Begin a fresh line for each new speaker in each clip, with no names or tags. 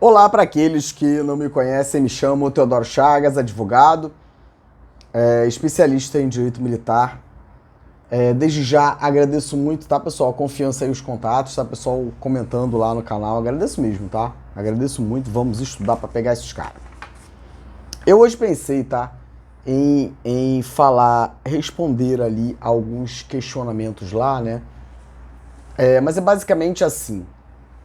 Olá para aqueles que não me conhecem, me chamo Teodoro Chagas, advogado, especialista em direito militar. Desde já agradeço muito, tá, pessoal? A confiança e os contatos, tá, pessoal? Comentando lá no canal, agradeço mesmo, tá? Agradeço muito, vamos estudar para pegar esses caras. Eu hoje pensei, tá, em falar, responder ali alguns questionamentos lá, né? Mas é basicamente assim.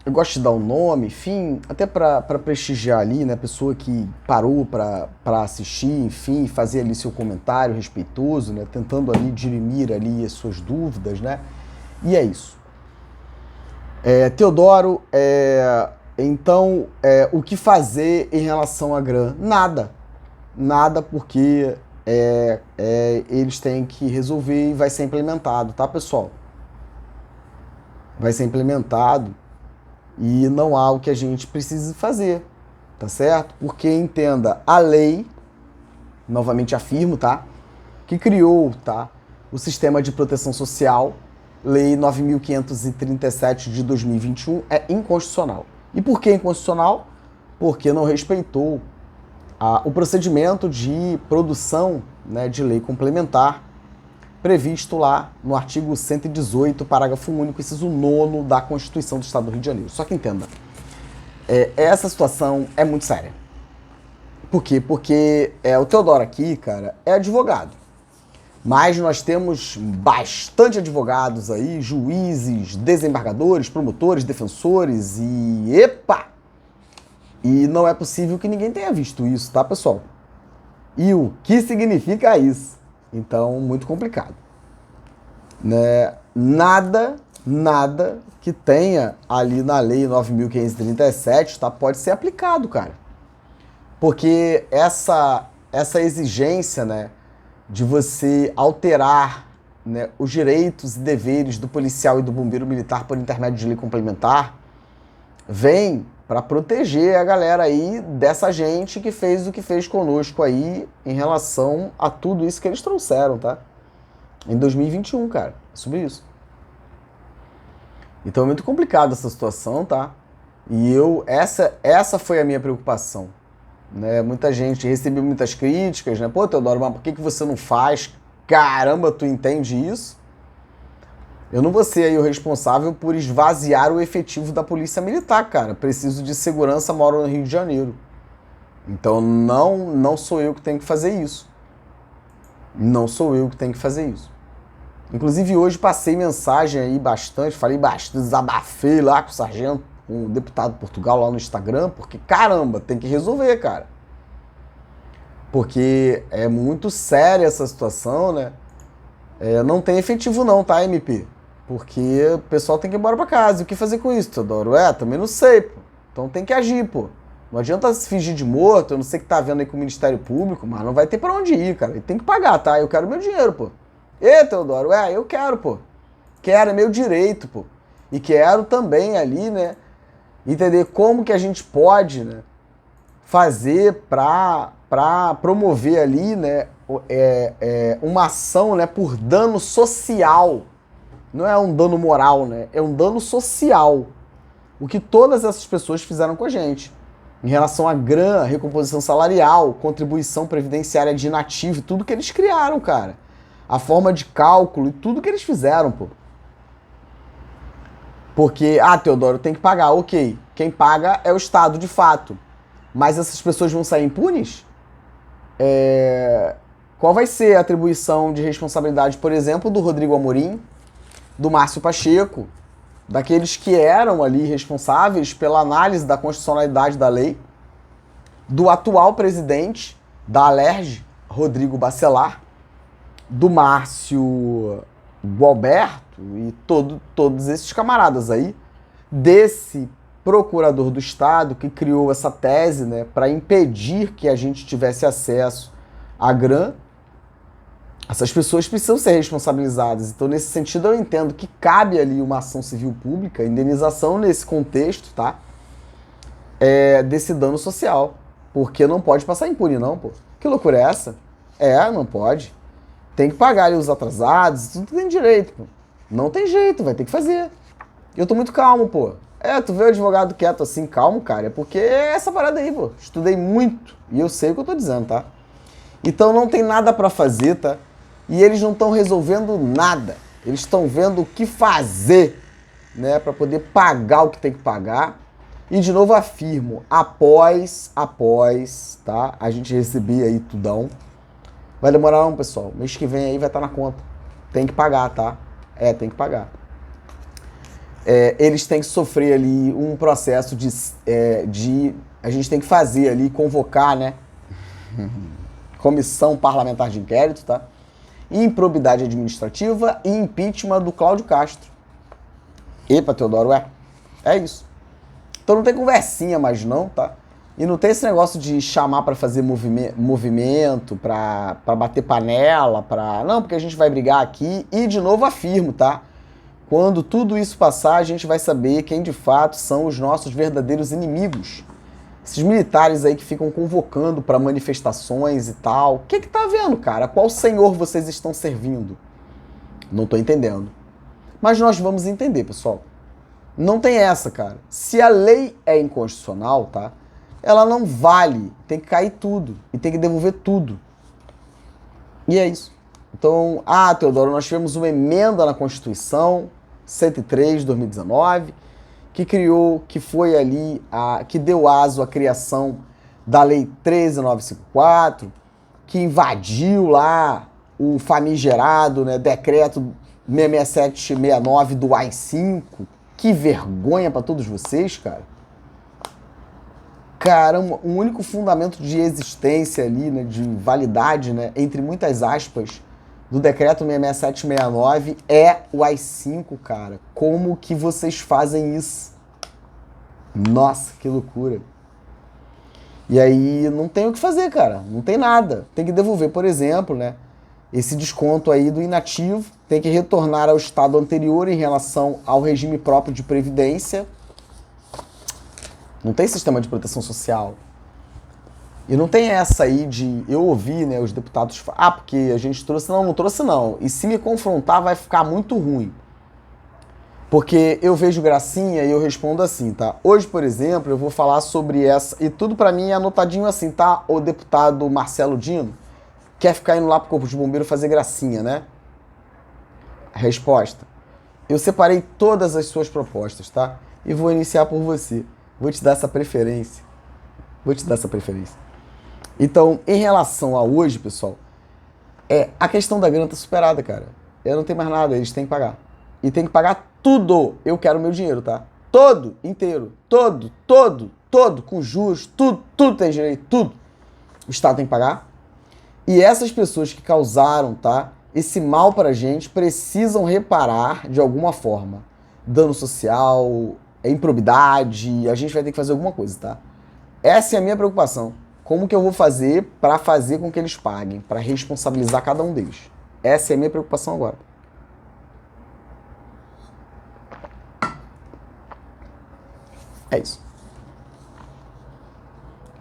Eu gosto de dar um nome, enfim, até para prestigiar ali, né, a pessoa que parou para assistir, enfim, fazer ali seu comentário respeitoso, né, tentando ali dirimir ali as suas dúvidas, né, e é isso. Teodoro, então, o que fazer em relação à GRAM? Nada, porque eles têm que resolver e vai ser implementado, tá, pessoal? Vai ser implementado. E não há o que a gente precise fazer, tá certo? Porque entenda, a lei, novamente afirmo, tá? Que criou, tá? O sistema de proteção social, lei 9.537 de 2021, é inconstitucional. E por que inconstitucional? Porque não respeitou o procedimento de produção, né, de lei complementar previsto lá no artigo 118, parágrafo único, inciso 9º da Constituição do Estado do Rio de Janeiro. Só que entenda, essa situação é muito séria. Por quê? Porque o Teodoro aqui, cara, é advogado. Mas nós temos bastante advogados aí, juízes, desembargadores, promotores, defensores e... Epa! E não é possível que ninguém tenha visto isso, tá, pessoal? E o que significa isso? Então, muito complicado. Né? Nada que tenha ali na lei 9.537, tá, pode ser aplicado, cara. Porque essa exigência, né, de você alterar, né, os direitos e deveres do policial e do bombeiro militar por intermédio de lei complementar, vem para proteger a galera aí dessa gente que fez o que fez conosco aí em relação a tudo isso que eles trouxeram, tá? Em 2021, cara. É sobre isso. Então é muito complicado essa situação, tá? E essa foi a minha preocupação. Né? Muita gente recebeu muitas críticas, né? Pô, Teodoro, mas por que você não faz? Caramba, tu entende isso? Eu não vou ser aí o responsável por esvaziar o efetivo da polícia militar, cara. Preciso de segurança, moro no Rio de Janeiro. Então não sou eu que tenho que fazer isso. Não sou eu que tenho que fazer isso. Inclusive hoje passei mensagem aí bastante, falei bastante, desabafei lá com o sargento, com o deputado de Portugal lá no Instagram, porque caramba, tem que resolver, cara. Porque é muito séria essa situação, né? Não tem efetivo não, tá, MP? Porque o pessoal tem que ir embora pra casa. E o que fazer com isso, Teodoro? Também não sei, pô. Então tem que agir, pô. Não adianta se fingir de morto, eu não sei o que tá vendo aí com o Ministério Público, mas não vai ter pra onde ir, cara. E tem que pagar, tá? Eu quero meu dinheiro, pô. Teodoro, eu quero, pô. Quero, é meu direito, pô. E quero também ali, né, entender como que a gente pode, né, fazer pra promover ali, né, uma ação, né, por dano social. Não é um dano moral, né? É um dano social. O que todas essas pessoas fizeram com a gente. Em relação à GRAM, recomposição salarial, contribuição previdenciária de inativo, tudo que eles criaram, cara. A forma de cálculo e tudo que eles fizeram, pô. Porque, Teodoro, tem que pagar. Ok, quem paga é o Estado, de fato. Mas essas pessoas vão sair impunes? Qual vai ser a atribuição de responsabilidade, por exemplo, do Rodrigo Amorim, do Márcio Pacheco, daqueles que eram ali responsáveis pela análise da constitucionalidade da lei, do atual presidente da Alerj, Rodrigo Bacelar, do Márcio Gualberto e todos esses camaradas aí, desse procurador do Estado que criou essa tese, né, para impedir que a gente tivesse acesso à GRAM. Essas pessoas precisam ser responsabilizadas. Então, nesse sentido, eu entendo que cabe ali uma ação civil pública, indenização nesse contexto, tá? Desse dano social. Porque não pode passar impune, não, pô. Que loucura é essa? Não pode. Tem que pagar ali os atrasados, tudo tem direito, pô. Não tem jeito, vai ter que fazer. Eu tô muito calmo, pô. Tu vê o advogado quieto assim, calmo, cara, é porque é essa parada aí, pô. Estudei muito e eu sei o que eu tô dizendo, tá? Então não tem nada pra fazer, tá? E eles não estão resolvendo nada. Eles estão vendo o que fazer, né, pra poder pagar o que tem que pagar. E de novo afirmo, após, tá? A gente receber aí tudão. Vai demorar não, pessoal. Mês que vem aí vai estar na conta. Tem que pagar, tá? Tem que pagar. Eles têm que sofrer ali um processo de a gente tem que fazer ali, convocar, né? Comissão parlamentar de inquérito, tá? Improbidade administrativa e impeachment do Cláudio Castro. Epa, Teodoro, é isso. Então não tem conversinha mais não, tá? E não tem esse negócio de chamar pra fazer movimento, pra bater panela, não, porque a gente vai brigar aqui. E de novo afirmo, tá? Quando tudo isso passar, a gente vai saber quem de fato são os nossos verdadeiros inimigos. Esses militares aí que ficam convocando para manifestações e tal. O que tá vendo, cara? Qual senhor vocês estão servindo? Não tô entendendo. Mas nós vamos entender, pessoal. Não tem essa, cara. Se a lei é inconstitucional, tá? Ela não vale. Tem que cair tudo. E tem que devolver tudo. E é isso. Então, Teodoro, nós tivemos uma emenda na Constituição 103 de 2019, que foi ali, que deu aso à criação da Lei 13.954, que invadiu lá o famigerado, né, decreto 66769 do AI-5. Que vergonha para todos vocês, cara. Caramba, o único fundamento de existência ali, né, de validade, né, entre muitas aspas, do decreto 66769 é o AI-5, cara. Como que vocês fazem isso? Nossa, que loucura. E aí não tem o que fazer, cara. Não tem nada. Tem que devolver, por exemplo, né, esse desconto aí do inativo. Tem que retornar ao estado anterior em relação ao regime próprio de previdência. Não tem sistema de proteção social. E não tem essa aí de... Eu ouvi, né, os deputados... porque a gente trouxe... Não trouxe não. E se me confrontar vai ficar muito ruim. Porque eu vejo gracinha e eu respondo assim, tá? Hoje, por exemplo, eu vou falar sobre essa... E tudo pra mim é anotadinho assim, tá? O deputado Marcelo Dino quer ficar indo lá pro Corpo de Bombeiro fazer gracinha, né? Resposta. Eu separei todas as suas propostas, tá? E vou iniciar por você. Vou te dar essa preferência. Então, em relação a hoje, pessoal, a questão da grana tá superada, cara. Eu não tenho mais nada, eles têm que pagar. E tem que pagar tudo. Eu quero o meu dinheiro, tá? Todo, inteiro. Todo, com juros, tudo tem direito, tudo. O Estado tem que pagar. E essas pessoas que causaram, tá, esse mal pra gente precisam reparar de alguma forma. Dano social, improbidade, a gente vai ter que fazer alguma coisa, tá? Essa é a minha preocupação. Como que eu vou fazer para fazer com que eles paguem? Para responsabilizar cada um deles. Essa é a minha preocupação agora. É isso.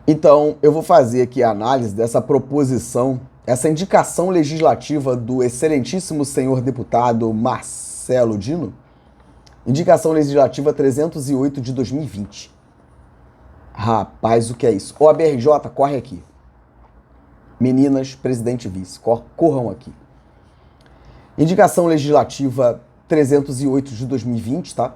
Então, eu vou fazer aqui a análise dessa proposição, essa indicação legislativa do excelentíssimo senhor deputado Marcelo Dino. Indicação legislativa 308 de 2020. Rapaz, o que é isso? O ABRJ, corre aqui. Meninas, presidente e vice, corram aqui. Indicação legislativa 308 de 2020, tá?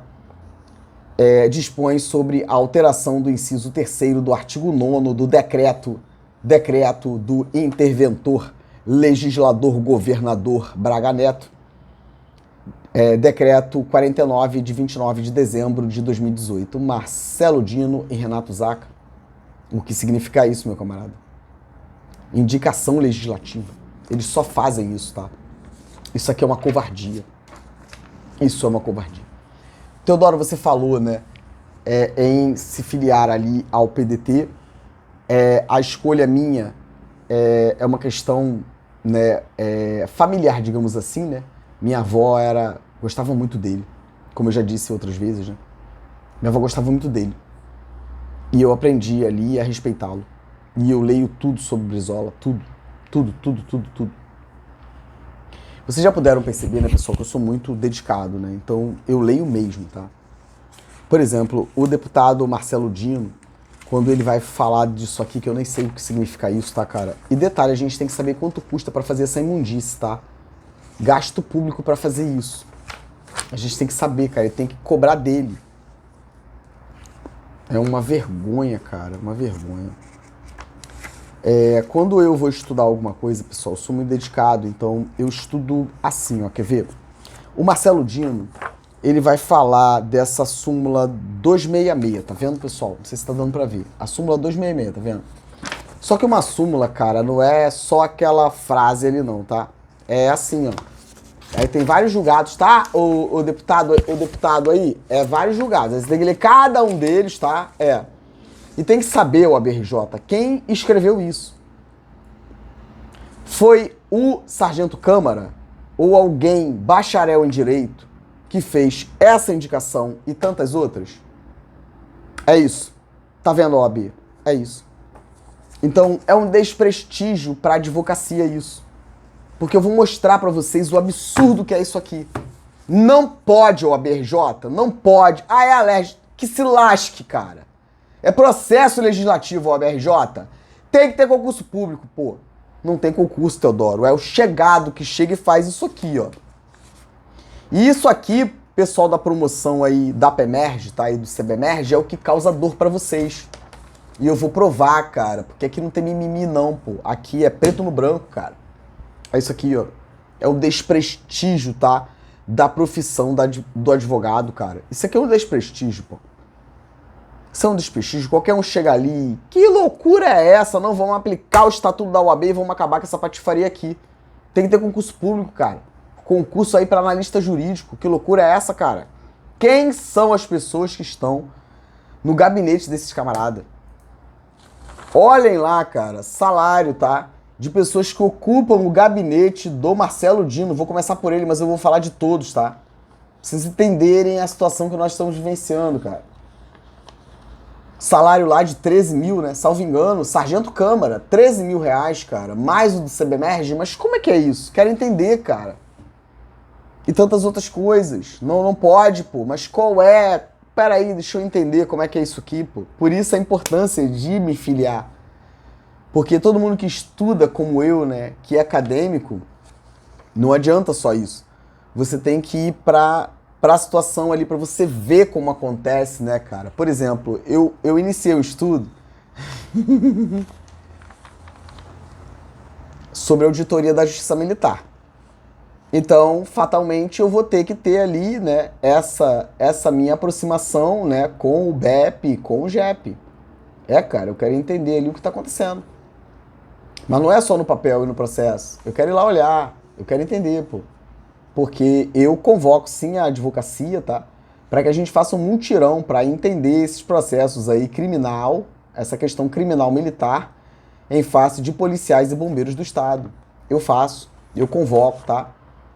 Dispõe sobre a alteração do inciso 3º do artigo 9º do decreto do interventor legislador governador Braga Neto, decreto 49 de 29 de dezembro de 2018. Marcelo Dino e Renato Zaca. O que significa isso, meu camarada? Indicação legislativa. Eles só fazem isso, tá? Isso aqui é uma covardia. Isso é uma covardia. Teodoro, você falou, né, em se filiar ali ao PDT. A escolha minha é uma questão, né, familiar, digamos assim, né? Minha avó gostava muito dele, como eu já disse outras vezes, né? Minha avó gostava muito dele. E eu aprendi ali a respeitá-lo. E eu leio tudo sobre Brizola, tudo. Vocês já puderam perceber, né, pessoal, que eu sou muito dedicado, né? Então, eu leio mesmo, tá? Por exemplo, o deputado Marcelo Dino, quando ele vai falar disso aqui, que eu nem sei o que significa isso, tá, cara? E detalhe, a gente tem que saber quanto custa pra fazer essa imundície, tá? Gasto público pra fazer isso. A gente tem que saber, cara, ele tem que cobrar dele. É uma vergonha, cara, uma vergonha. Quando eu vou estudar alguma coisa, pessoal, eu sou muito dedicado, então eu estudo assim, ó, quer ver? O Marcelo Dino, ele vai falar dessa súmula 266, tá vendo, pessoal? Não sei se tá dando pra ver. A súmula 266, tá vendo? Só que uma súmula, cara, não é só aquela frase ali não, tá? É assim, ó. Aí tem vários julgados, tá? O deputado aí, vários julgados. Aí você tem que ler cada um deles, tá? E tem que saber, o ABRJ, quem escreveu isso. Foi o Sargento Câmara ou alguém bacharel em Direito que fez essa indicação e tantas outras? É isso. Tá vendo, OAB? É isso. Então, é um desprestígio para a advocacia isso. Porque eu vou mostrar para vocês o absurdo que é isso aqui. Não pode, OABRJ, não pode. Ah, é alérgico. Que se lasque, cara. É processo legislativo, OABRJ. Tem que ter concurso público, pô. Não tem concurso, Teodoro. É o chegado que chega e faz isso aqui, ó. E isso aqui, pessoal da promoção aí da PEMERGE, tá? E do CBMERGE, é o que causa dor pra vocês. E eu vou provar, cara. Porque aqui não tem mimimi, não, pô. Aqui é preto no branco, cara. É isso aqui, ó. É o desprestígio, tá? Da profissão do advogado, cara. Isso aqui é um desprestígio, pô. Isso é um desprestígio. Qualquer um chega ali. Que loucura é essa? Não vamos aplicar o estatuto da OAB e vamos acabar com essa patifaria aqui. Tem que ter concurso público, cara. Concurso aí para analista jurídico. Que loucura é essa, cara? Quem são as pessoas que estão no gabinete desses camaradas? Olhem lá, cara. Salário, tá? De pessoas que ocupam o gabinete do Marcelo Dino. Vou começar por ele, mas eu vou falar de todos, tá? Pra vocês entenderem a situação que nós estamos vivenciando, cara. Salário lá de 13 mil, né? Salvo engano, Sargento Câmara, 13 mil reais, cara. Mais o do CBMERGE, mas como é que é isso? Quero entender, cara. E tantas outras coisas. Não pode, pô. Mas qual é? Peraí, deixa eu entender como é que é isso aqui, pô. Por isso a importância de me filiar. Porque todo mundo que estuda como eu, né, que é acadêmico, não adianta só isso. Você tem que ir pra situação ali, pra você ver como acontece, né, cara? Por exemplo, eu iniciei o estudo sobre a auditoria da Justiça Militar. Então, fatalmente, eu vou ter que ter ali, né, essa minha aproximação, né, com o BEP, com o GEP. Cara, eu quero entender ali o que está acontecendo. Mas não é só no papel e no processo. Eu quero ir lá olhar, eu quero entender, pô. Porque eu convoco, sim, a advocacia, tá? Para que a gente faça um mutirão para entender esses processos aí criminal, essa questão criminal militar, em face de policiais e bombeiros do Estado. Eu faço, eu convoco, tá?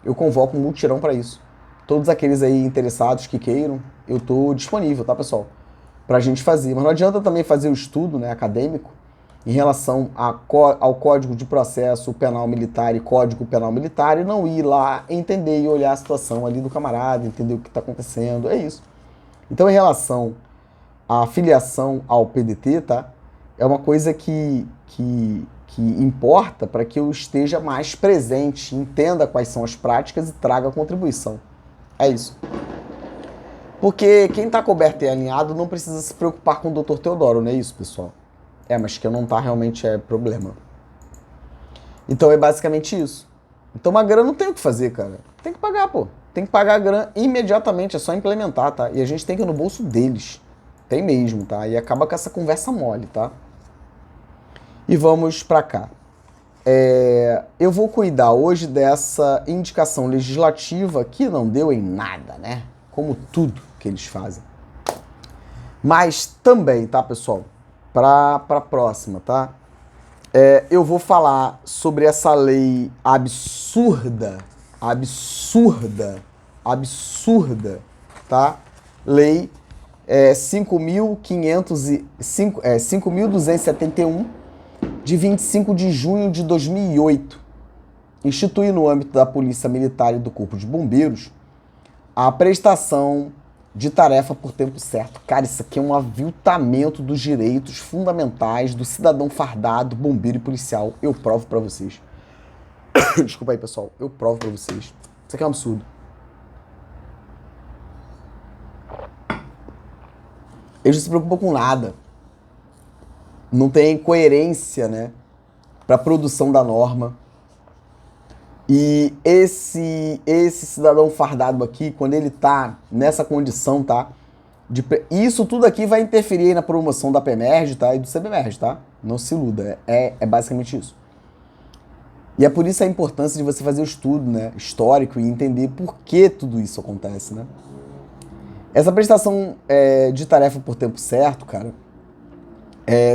Eu convoco um mutirão para isso. Todos aqueles aí interessados que queiram, eu tô disponível, tá, pessoal? Pra gente fazer. Mas não adianta também fazer o estudo, né, acadêmico, em relação ao Código de Processo Penal Militar e Código Penal Militar e não ir lá entender e olhar a situação ali do camarada, entender o que está acontecendo, é isso. Então, em relação à filiação ao PDT, tá? É uma coisa que importa para que eu esteja mais presente, entenda quais são as práticas e traga contribuição. É isso. Porque quem está coberto e alinhado não precisa se preocupar com o Dr. Teodoro, não é isso, pessoal? Mas que eu não tá realmente é problema. Então é basicamente isso. Então uma grana não tem o que fazer, cara. Tem que pagar, pô. Tem que pagar a grana imediatamente, é só implementar, tá? E a gente tem que ir no bolso deles. Tem mesmo, tá? E acaba com essa conversa mole, tá? E vamos pra cá. Eu vou cuidar hoje dessa indicação legislativa que não deu em nada, né? Como tudo que eles fazem. Mas também, tá, pessoal? Para a próxima, tá? Eu vou falar sobre essa lei absurda, tá? Lei 5.271, de 25 de junho de 2008, institui no âmbito da Polícia Militar e do Corpo de Bombeiros a prestação de tarefa por tempo certo. Cara, isso aqui é um aviltamento dos direitos fundamentais do cidadão fardado, bombeiro e policial. Eu provo pra vocês. Desculpa aí, pessoal. Eu provo pra vocês. Isso aqui é um absurdo. Eles não se preocupam com nada. Não tem coerência, né, pra produção da norma. E esse cidadão fardado aqui, quando ele tá nessa condição, tá? Isso tudo aqui vai interferir na promoção da PEMERG, tá? E do CBMERG, tá? Não se iluda. É basicamente isso. E é por isso a importância de você fazer o estudo, né, histórico e entender por que tudo isso acontece, né? Essa prestação de tarefa por tempo certo, cara,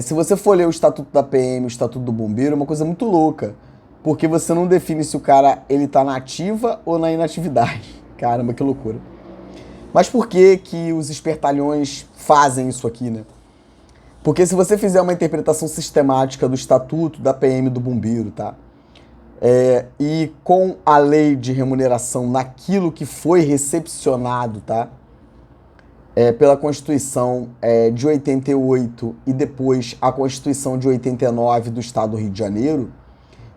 se você for ler o Estatuto da PM, o Estatuto do Bombeiro, é uma coisa muito louca. Porque você não define se o cara ele tá na ativa ou na inatividade. Caramba, que loucura. Mas por que que os espertalhões fazem isso aqui, né? Porque se você fizer uma interpretação sistemática do Estatuto da PM do Bombeiro, tá? E com a lei de remuneração naquilo que foi recepcionado, tá? Pela Constituição de 88 e depois a Constituição de 89 do Estado do Rio de Janeiro,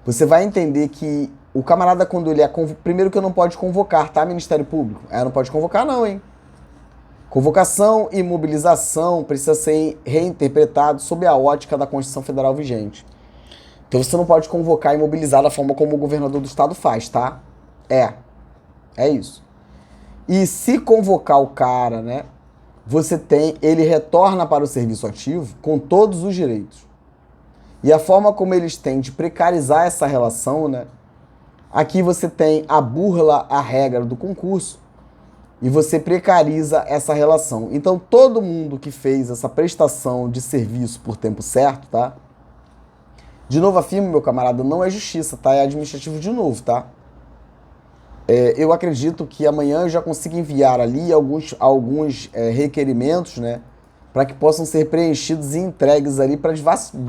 você vai entender que o camarada, quando ele primeiro que não pode convocar, tá, Ministério Público? Não pode convocar não, hein? Convocação e mobilização precisa ser reinterpretado sob a ótica da Constituição Federal vigente. Então você não pode convocar e mobilizar da forma como o governador do estado faz, tá? É isso. E se convocar o cara, né, ele retorna para o serviço ativo com todos os direitos. E a forma como eles têm de precarizar essa relação, né? Aqui você tem a burla à regra do concurso e você precariza essa relação. Então todo mundo que fez essa prestação de serviço por tempo certo, tá? De novo afirmo, meu camarada, não é justiça, tá? É administrativo de novo, tá? Eu acredito que amanhã eu já consigo enviar ali alguns requerimentos, né? Para que possam ser preenchidos e entregues ali para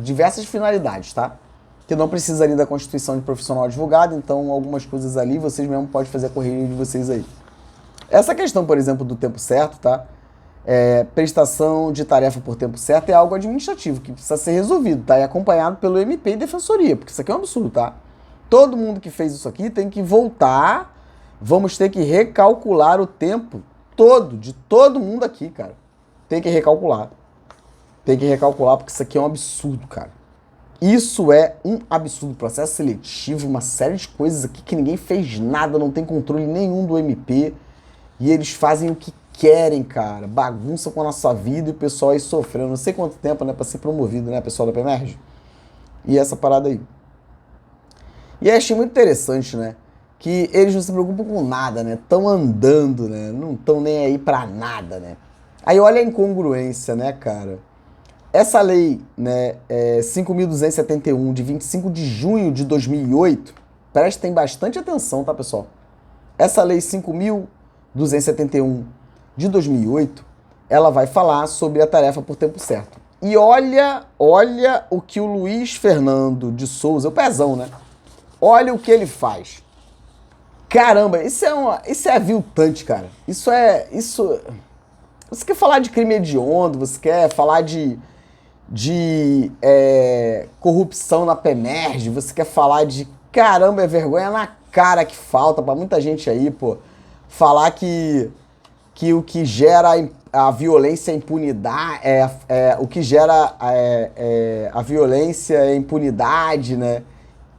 diversas finalidades, tá? Que não precisa ali da constituição de profissional advogado, então algumas coisas ali vocês mesmo podem fazer a correria de vocês aí. Essa questão, por exemplo, do tempo certo, tá? Prestação de tarefa por tempo certo é algo administrativo que precisa ser resolvido, tá? E acompanhado pelo MP e Defensoria, porque isso aqui é um absurdo, tá? Todo mundo que fez isso aqui tem que voltar, vamos ter que recalcular o tempo todo de todo mundo aqui, cara. Tem que recalcular. Tem que recalcular porque isso aqui é um absurdo, cara. Isso é um absurdo. Processo seletivo, uma série de coisas aqui que ninguém fez nada, não tem controle nenhum do MP. E eles fazem o que querem, cara. Bagunça com a nossa vida e o pessoal aí sofrendo. Não sei quanto tempo, né, pra ser promovido, né, pessoal da PEMERG. E essa parada aí. E aí achei muito interessante, né, que eles não se preocupam com nada, né. Estão andando, né, não estão nem aí pra nada, né. Aí olha a incongruência, né, cara? Essa lei, né, 5.271, de 25 de junho de 2008, prestem bastante atenção, tá, pessoal? Essa lei 5.271 de 2008, ela vai falar sobre a tarefa por tempo certo. E olha o que o Luiz Fernando de Souza, o pezão, né? Olha o que ele faz. Caramba, isso é aviltante, cara. Você quer falar de crime hediondo, você quer falar de corrupção na PEMERG, você quer falar de... Caramba, é vergonha na cara que falta pra muita gente aí, pô. Falar que o que gera a violência é a impunidade, o que gera a violência é a impunidade, né?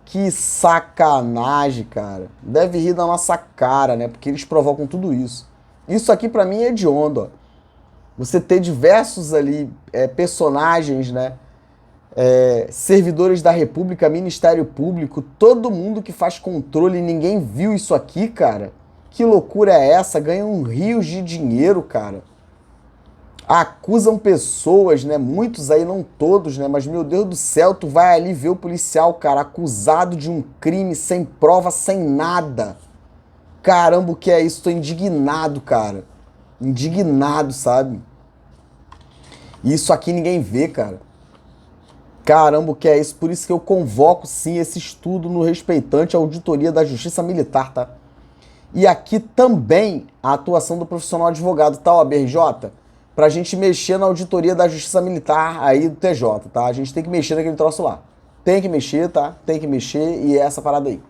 Que sacanagem, cara. Deve rir da nossa cara, né? Porque eles provocam tudo isso. Isso aqui pra mim é hediondo, ó. Você ter diversos ali personagens, né? Servidores da República, Ministério Público, todo mundo que faz controle, ninguém viu isso aqui, cara. Que loucura é essa? Ganham rios de dinheiro, cara. Acusam pessoas, né? Muitos aí, não todos, né? Mas, meu Deus do céu, tu vai ali ver o policial, cara, acusado de um crime, sem prova, sem nada. Caramba, o que é isso? Tô indignado, cara. Indignado, sabe? Isso aqui ninguém vê, cara. Caramba, o que é isso? Por isso que eu convoco, sim, esse estudo no respeitante à auditoria da Justiça Militar, tá? E aqui também a atuação do profissional advogado, tá, BRJ? Pra gente mexer na auditoria da Justiça Militar aí do TJ, tá? A gente tem que mexer naquele troço lá. Tem que mexer, tá? Tem que mexer e é essa parada aí.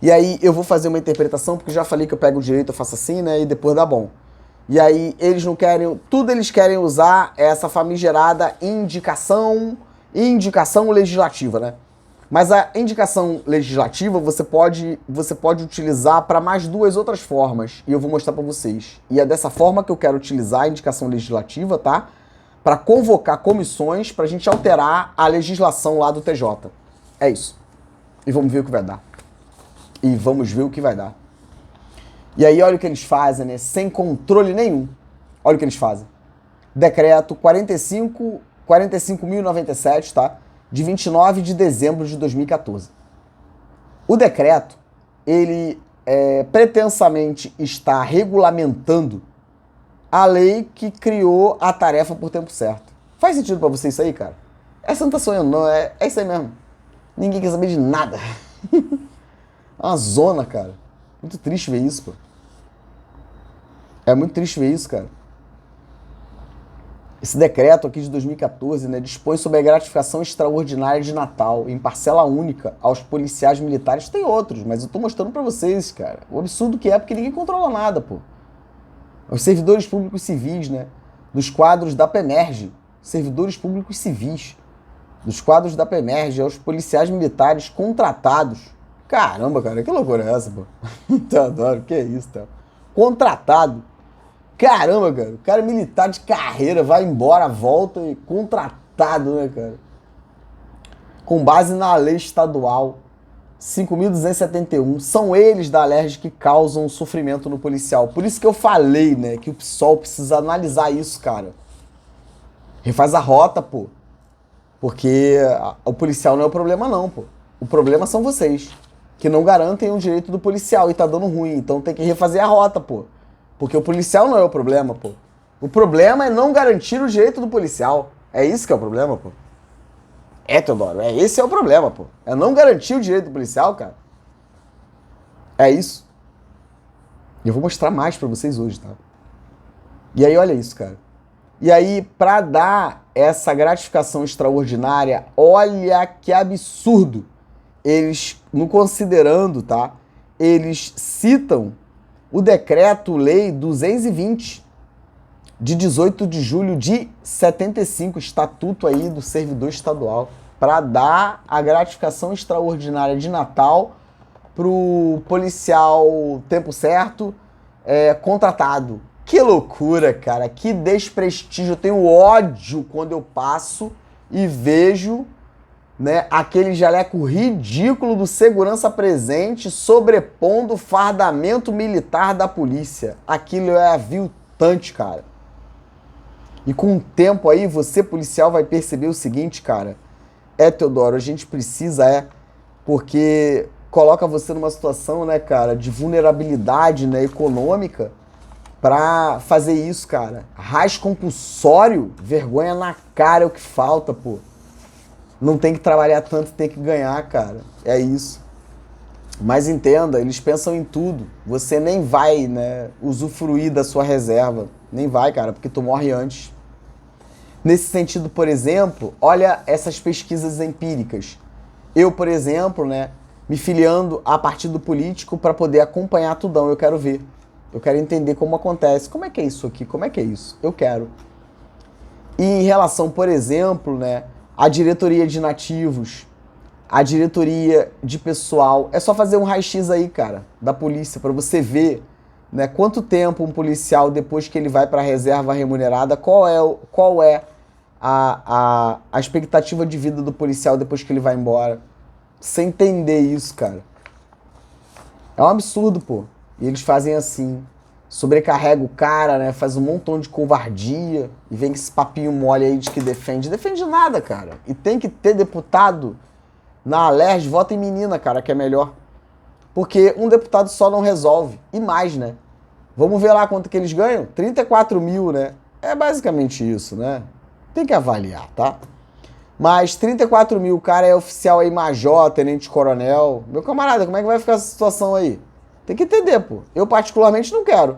E aí eu vou fazer uma interpretação, porque já falei que eu pego o direito, eu faço assim, né? E depois dá bom. E aí eles não querem... Tudo eles querem usar essa famigerada indicação legislativa, né? Mas a indicação legislativa você pode utilizar para mais duas outras formas. E eu vou mostrar para vocês. E é dessa forma que eu quero utilizar a indicação legislativa, tá? Para convocar comissões para a gente alterar a legislação lá do TJ. É isso. E vamos ver o que vai dar. E aí olha o que eles fazem, né? Sem controle nenhum. Olha o que eles fazem. Decreto 45.097, tá? De 29 de dezembro de 2014. O decreto, ele pretensamente está regulamentando a lei que criou a tarefa por tempo certo. Faz sentido pra você isso aí, cara? Essa não tá sonhando, não. É isso aí mesmo. Ninguém quer saber de nada. É uma zona, cara. Muito triste ver isso, pô. É muito triste ver isso, cara. Esse decreto aqui de 2014, né, dispõe sobre a gratificação extraordinária de Natal em parcela única aos policiais militares. Tem outros, mas eu tô mostrando pra vocês, cara. O absurdo que é, porque ninguém controla nada, pô. Os servidores públicos civis, né, dos quadros da PEMERGE, servidores públicos civis, dos quadros da PEMERGE aos policiais militares contratados. Caramba, cara, que loucura é essa, pô? Eu adoro, que é isso, tá? Contratado. Caramba, cara, o cara é militar de carreira, vai embora, volta e contratado, né, cara? Com base na lei estadual 5.271, são eles da Alerj que causam sofrimento no policial. Por isso que eu falei, né, que o PSOL precisa analisar isso, cara. Refaz a rota, pô. Porque o policial não é o problema, não, pô. O problema são vocês, que não garantem o direito do policial e tá dando ruim. Então tem que refazer a rota, pô. Porque o policial não é o problema, pô. O problema é não garantir o direito do policial. É isso que é o problema, pô. Teodoro, esse é o problema, pô. É não garantir o direito do policial, cara. É isso. E eu vou mostrar mais pra vocês hoje, tá? E aí, olha isso, cara. E aí, pra dar essa gratificação extraordinária, olha que absurdo. Eles, no considerando, tá? Eles citam o Decreto-Lei 220, de 18 de julho de 75, Estatuto aí do Servidor Estadual, para dar a gratificação extraordinária de Natal pro policial tempo certo contratado. Que loucura, cara, que desprestígio. Eu tenho ódio quando eu passo e vejo, né, aquele jaleco ridículo do segurança presente sobrepondo o fardamento militar da polícia. Aquilo é aviltante, cara. E com o tempo aí, você, policial, vai perceber o seguinte, cara. Teodoro, a gente precisa, porque coloca você numa situação, né, cara, de vulnerabilidade, né, econômica, pra fazer isso, cara. Raiz compulsório, vergonha na cara é o que falta, pô. Não tem que trabalhar tanto, tem que ganhar, cara. É isso. Mas entenda, eles pensam em tudo. Você nem vai, né, usufruir da sua reserva. Nem vai, cara, porque tu morre antes. Nesse sentido, por exemplo, olha essas pesquisas empíricas. Eu, por exemplo, né, me filiando a partido político para poder acompanhar tudão. Eu quero ver. Eu quero entender como acontece. Como é que é isso aqui? Como é que é isso? Eu quero. E em relação, por exemplo, né, a diretoria de nativos, a diretoria de pessoal. É só fazer um raio-x aí, cara, da polícia, para você ver, né, quanto tempo um policial, depois que ele vai para a reserva remunerada, qual é a expectativa de vida do policial depois que ele vai embora. Você entender isso, cara. É um absurdo, pô. E eles fazem assim. Sobrecarrega o cara, né? Faz um montão de covardia e vem com esse papinho mole aí de que defende. Defende nada, cara. E tem que ter deputado na Alerj, vota em menina, cara, que é melhor. Porque um deputado só não resolve. E mais, né? Vamos ver lá quanto que eles ganham? 34 mil, né? É basicamente isso, né? Tem que avaliar, tá? Mas 34 mil, o cara é oficial aí, major, tenente-coronel. Meu camarada, como é que vai ficar essa situação aí? Tem que entender, pô. Eu particularmente não quero.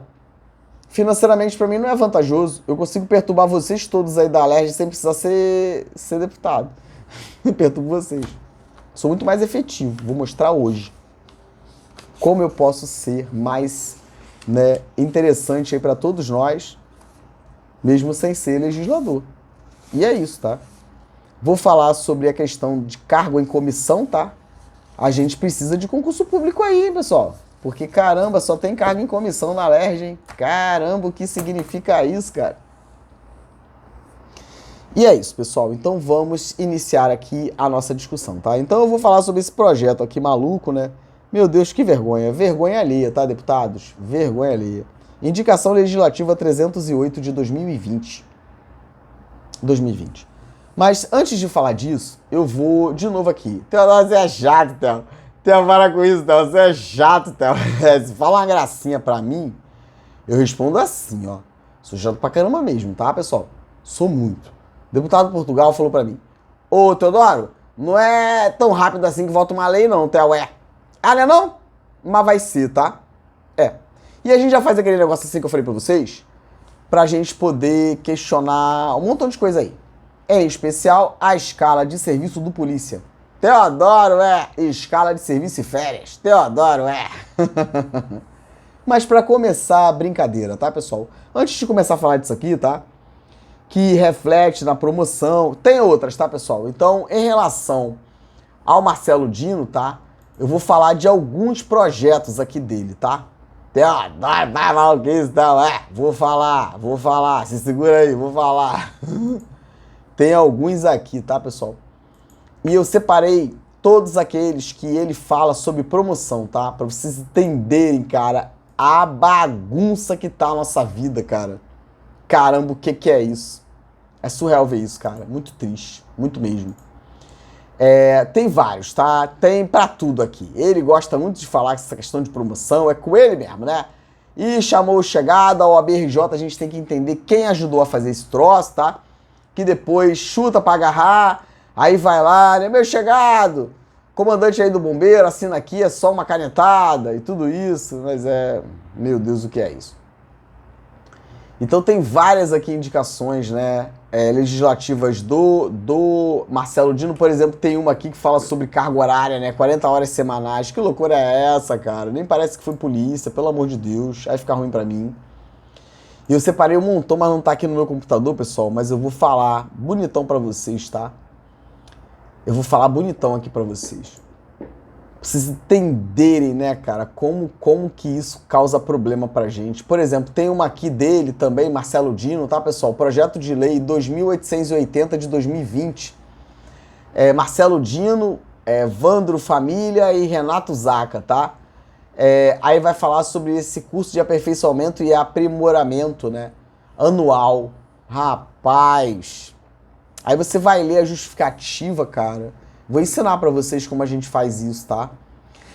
Financeiramente, pra mim, não é vantajoso. Eu consigo perturbar vocês todos aí da Alerj sem precisar ser deputado. Eu perturbo vocês. Sou muito mais efetivo. Vou mostrar hoje como eu posso ser mais, né, interessante aí pra todos nós, mesmo sem ser legislador. E é isso, tá? Vou falar sobre a questão de cargo em comissão, tá? A gente precisa de concurso público aí, pessoal. Porque, caramba, só tem cargo em comissão na Alerj, hein? Caramba, o que significa isso, cara? E é isso, pessoal. Então vamos iniciar aqui a nossa discussão, tá? Então eu vou falar sobre esse projeto aqui maluco, né? Meu Deus, que vergonha. Vergonha alheia, tá, deputados? Vergonha alheia. Indicação Legislativa 308 de 2020. Mas antes de falar disso, eu vou de novo aqui. Teodoro, você é chato, Theo. Theo, para com isso, Theo. Você é chato, Theo. Se fala uma gracinha pra mim, eu respondo assim, ó. Sou chato pra caramba mesmo, tá, pessoal? Sou muito. O deputado de Portugal falou pra mim: Ô, Teodoro, não é tão rápido assim que volta uma lei, não, Theo. Ah, não é não? Mas vai ser, tá? É. E a gente já faz aquele negócio assim que eu falei pra vocês, pra gente poder questionar um montão de coisa aí. Em especial, a escala de serviço do polícia. Teodoro, escala de serviço e férias. Teodoro, Mas pra começar a brincadeira, tá, pessoal? Antes de começar a falar disso aqui, tá? Que reflete na promoção. Tem outras, tá, pessoal? Então, em relação ao Marcelo Dino, tá? Eu vou falar de alguns projetos aqui dele, tá? Teodoro, vai falar o que isso, então? Vou falar. Se segura aí, vou falar. Tem alguns aqui, tá, pessoal? E eu separei todos aqueles que ele fala sobre promoção, tá? Pra vocês entenderem, cara, a bagunça que tá a nossa vida, cara. Caramba, o que é isso? É surreal ver isso, cara. Muito triste, muito mesmo. Tem vários, tá? Tem pra tudo aqui. Ele gosta muito de falar que essa questão de promoção é com ele mesmo, né? E chamou o chegado, a OAB-RJ, a gente tem que entender quem ajudou a fazer esse troço, tá? Que depois chuta pra agarrar, aí vai lá, né? Meu chegado, comandante aí do bombeiro, assina aqui, é só uma canetada e tudo isso, mas meu Deus, o que é isso? Então tem várias aqui indicações, né, legislativas do Marcelo Dino, por exemplo, tem uma aqui que fala sobre carga horária, né, 40 horas semanais. Que loucura é essa, cara? Nem parece que foi polícia, pelo amor de Deus, aí fica ruim pra mim. E eu separei um montão, mas não tá aqui no meu computador, pessoal, mas eu vou falar bonitão pra vocês, tá? Eu vou falar bonitão aqui pra vocês. Pra vocês entenderem, né, cara, como que isso causa problema pra gente. Por exemplo, tem uma aqui dele também, Marcelo Dino, tá, pessoal? Projeto de Lei 2880 de 2020. Marcelo Dino, Vandro Família e Renato Zaca, tá? Aí vai falar sobre esse curso de aperfeiçoamento e aprimoramento, né, anual. Rapaz, aí você vai ler a justificativa, cara. Vou ensinar pra vocês como a gente faz isso, tá?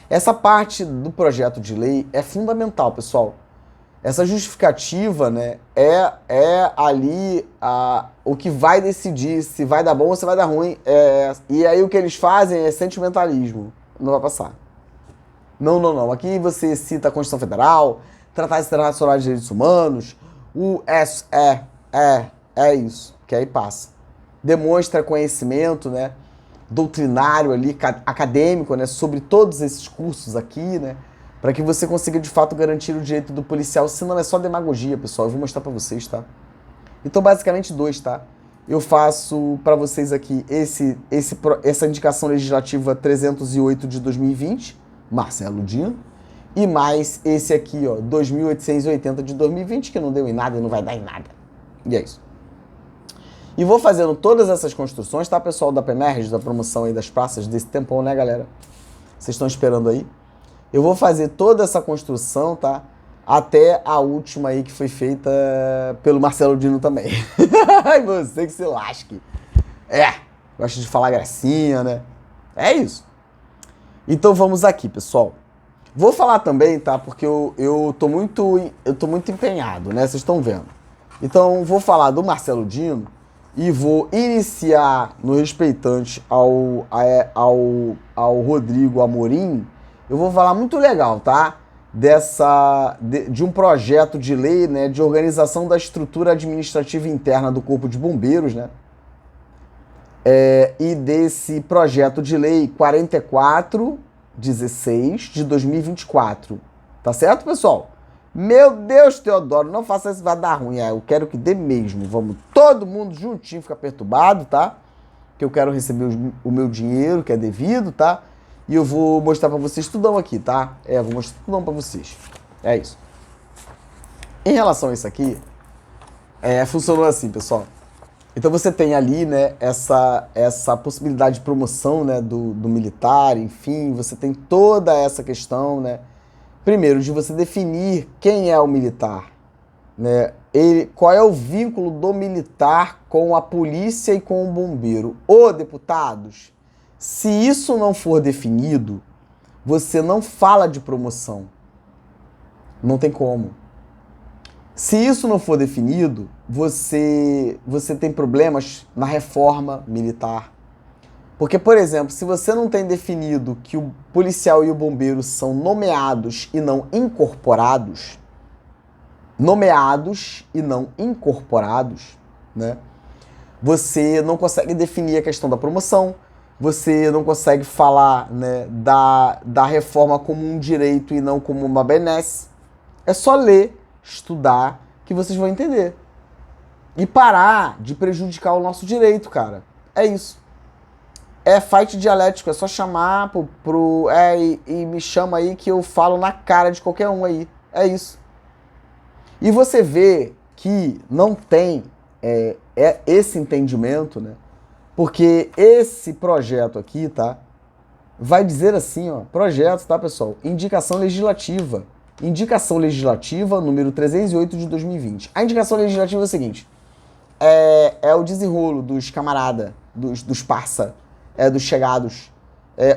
Essa parte do projeto de lei é fundamental, pessoal. Essa justificativa, né, é ali o que vai decidir se vai dar bom ou se vai dar ruim. E aí o que eles fazem é sentimentalismo. Não vai passar. Não. Aqui você cita a Constituição Federal, Tratados Internacionais de Direitos Humanos, é isso, que aí passa. Demonstra conhecimento, né, doutrinário ali, acadêmico, né, sobre todos esses cursos aqui, né, para que você consiga de fato garantir o direito do policial, senão é só demagogia, pessoal. Eu vou mostrar para vocês, tá? Então, basicamente, dois, tá? Eu faço para vocês aqui essa indicação legislativa 308 de 2020, Marcelo Dino, e mais esse aqui, ó, 2880 de 2020, que não deu em nada e não vai dar em nada. E é isso. E vou fazendo todas essas construções, tá, pessoal da PEMERG, da promoção aí das praças desse tempão, né, galera? Vocês estão esperando aí? Eu vou fazer toda essa construção, tá? Até a última aí que foi feita pelo Marcelo Dino também. Ai, você que se lasque. Gosta de falar gracinha, né? É isso. Então vamos aqui, pessoal. Vou falar também, tá? Porque eu tô muito empenhado, né? Vocês estão vendo. Então vou falar do Marcelo Dino e vou iniciar no respeitante ao Rodrigo Amorim. Eu vou falar muito legal, tá? de um projeto de lei, né, de organização da estrutura administrativa interna do Corpo de Bombeiros, né, e desse projeto de lei 4416 de 2024. Tá certo, pessoal? Meu Deus, Teodoro, não faça isso, vai dar ruim. Eu quero que dê mesmo. Vamos todo mundo juntinho ficar perturbado, tá? Que eu quero receber o meu dinheiro, que é devido, tá? E eu vou mostrar pra vocês tudão aqui, tá? Vou mostrar tudão pra vocês. É isso. Em relação a isso aqui, funcionou assim, pessoal. Então você tem ali, né, essa possibilidade de promoção, né, do militar, enfim, você tem toda essa questão, né? Primeiro, de você definir quem é o militar, né? Qual é o vínculo do militar com a polícia e com o bombeiro? Ô, deputados, se isso não for definido, você não fala de promoção. Não tem como. Se isso não for definido, você tem problemas na reforma militar. Porque, por exemplo, se você não tem definido que o policial e o bombeiro são nomeados e não incorporados, né? Você não consegue definir a questão da promoção, você não consegue falar, né, da reforma como um direito e não como uma benesse. É só ler, estudar, que vocês vão entender. E parar de prejudicar o nosso direito, cara. É isso. É fight dialético, é só chamar e me chama aí que eu falo na cara de qualquer um aí. É isso. E você vê que não tem esse entendimento, né? Porque esse projeto aqui, tá? Vai dizer assim, ó, projeto, tá, pessoal? Indicação legislativa. Indicação legislativa número 308 de 2020. A indicação legislativa é o seguinte, é o desenrolo dos camarada, dos parça, dos chegados.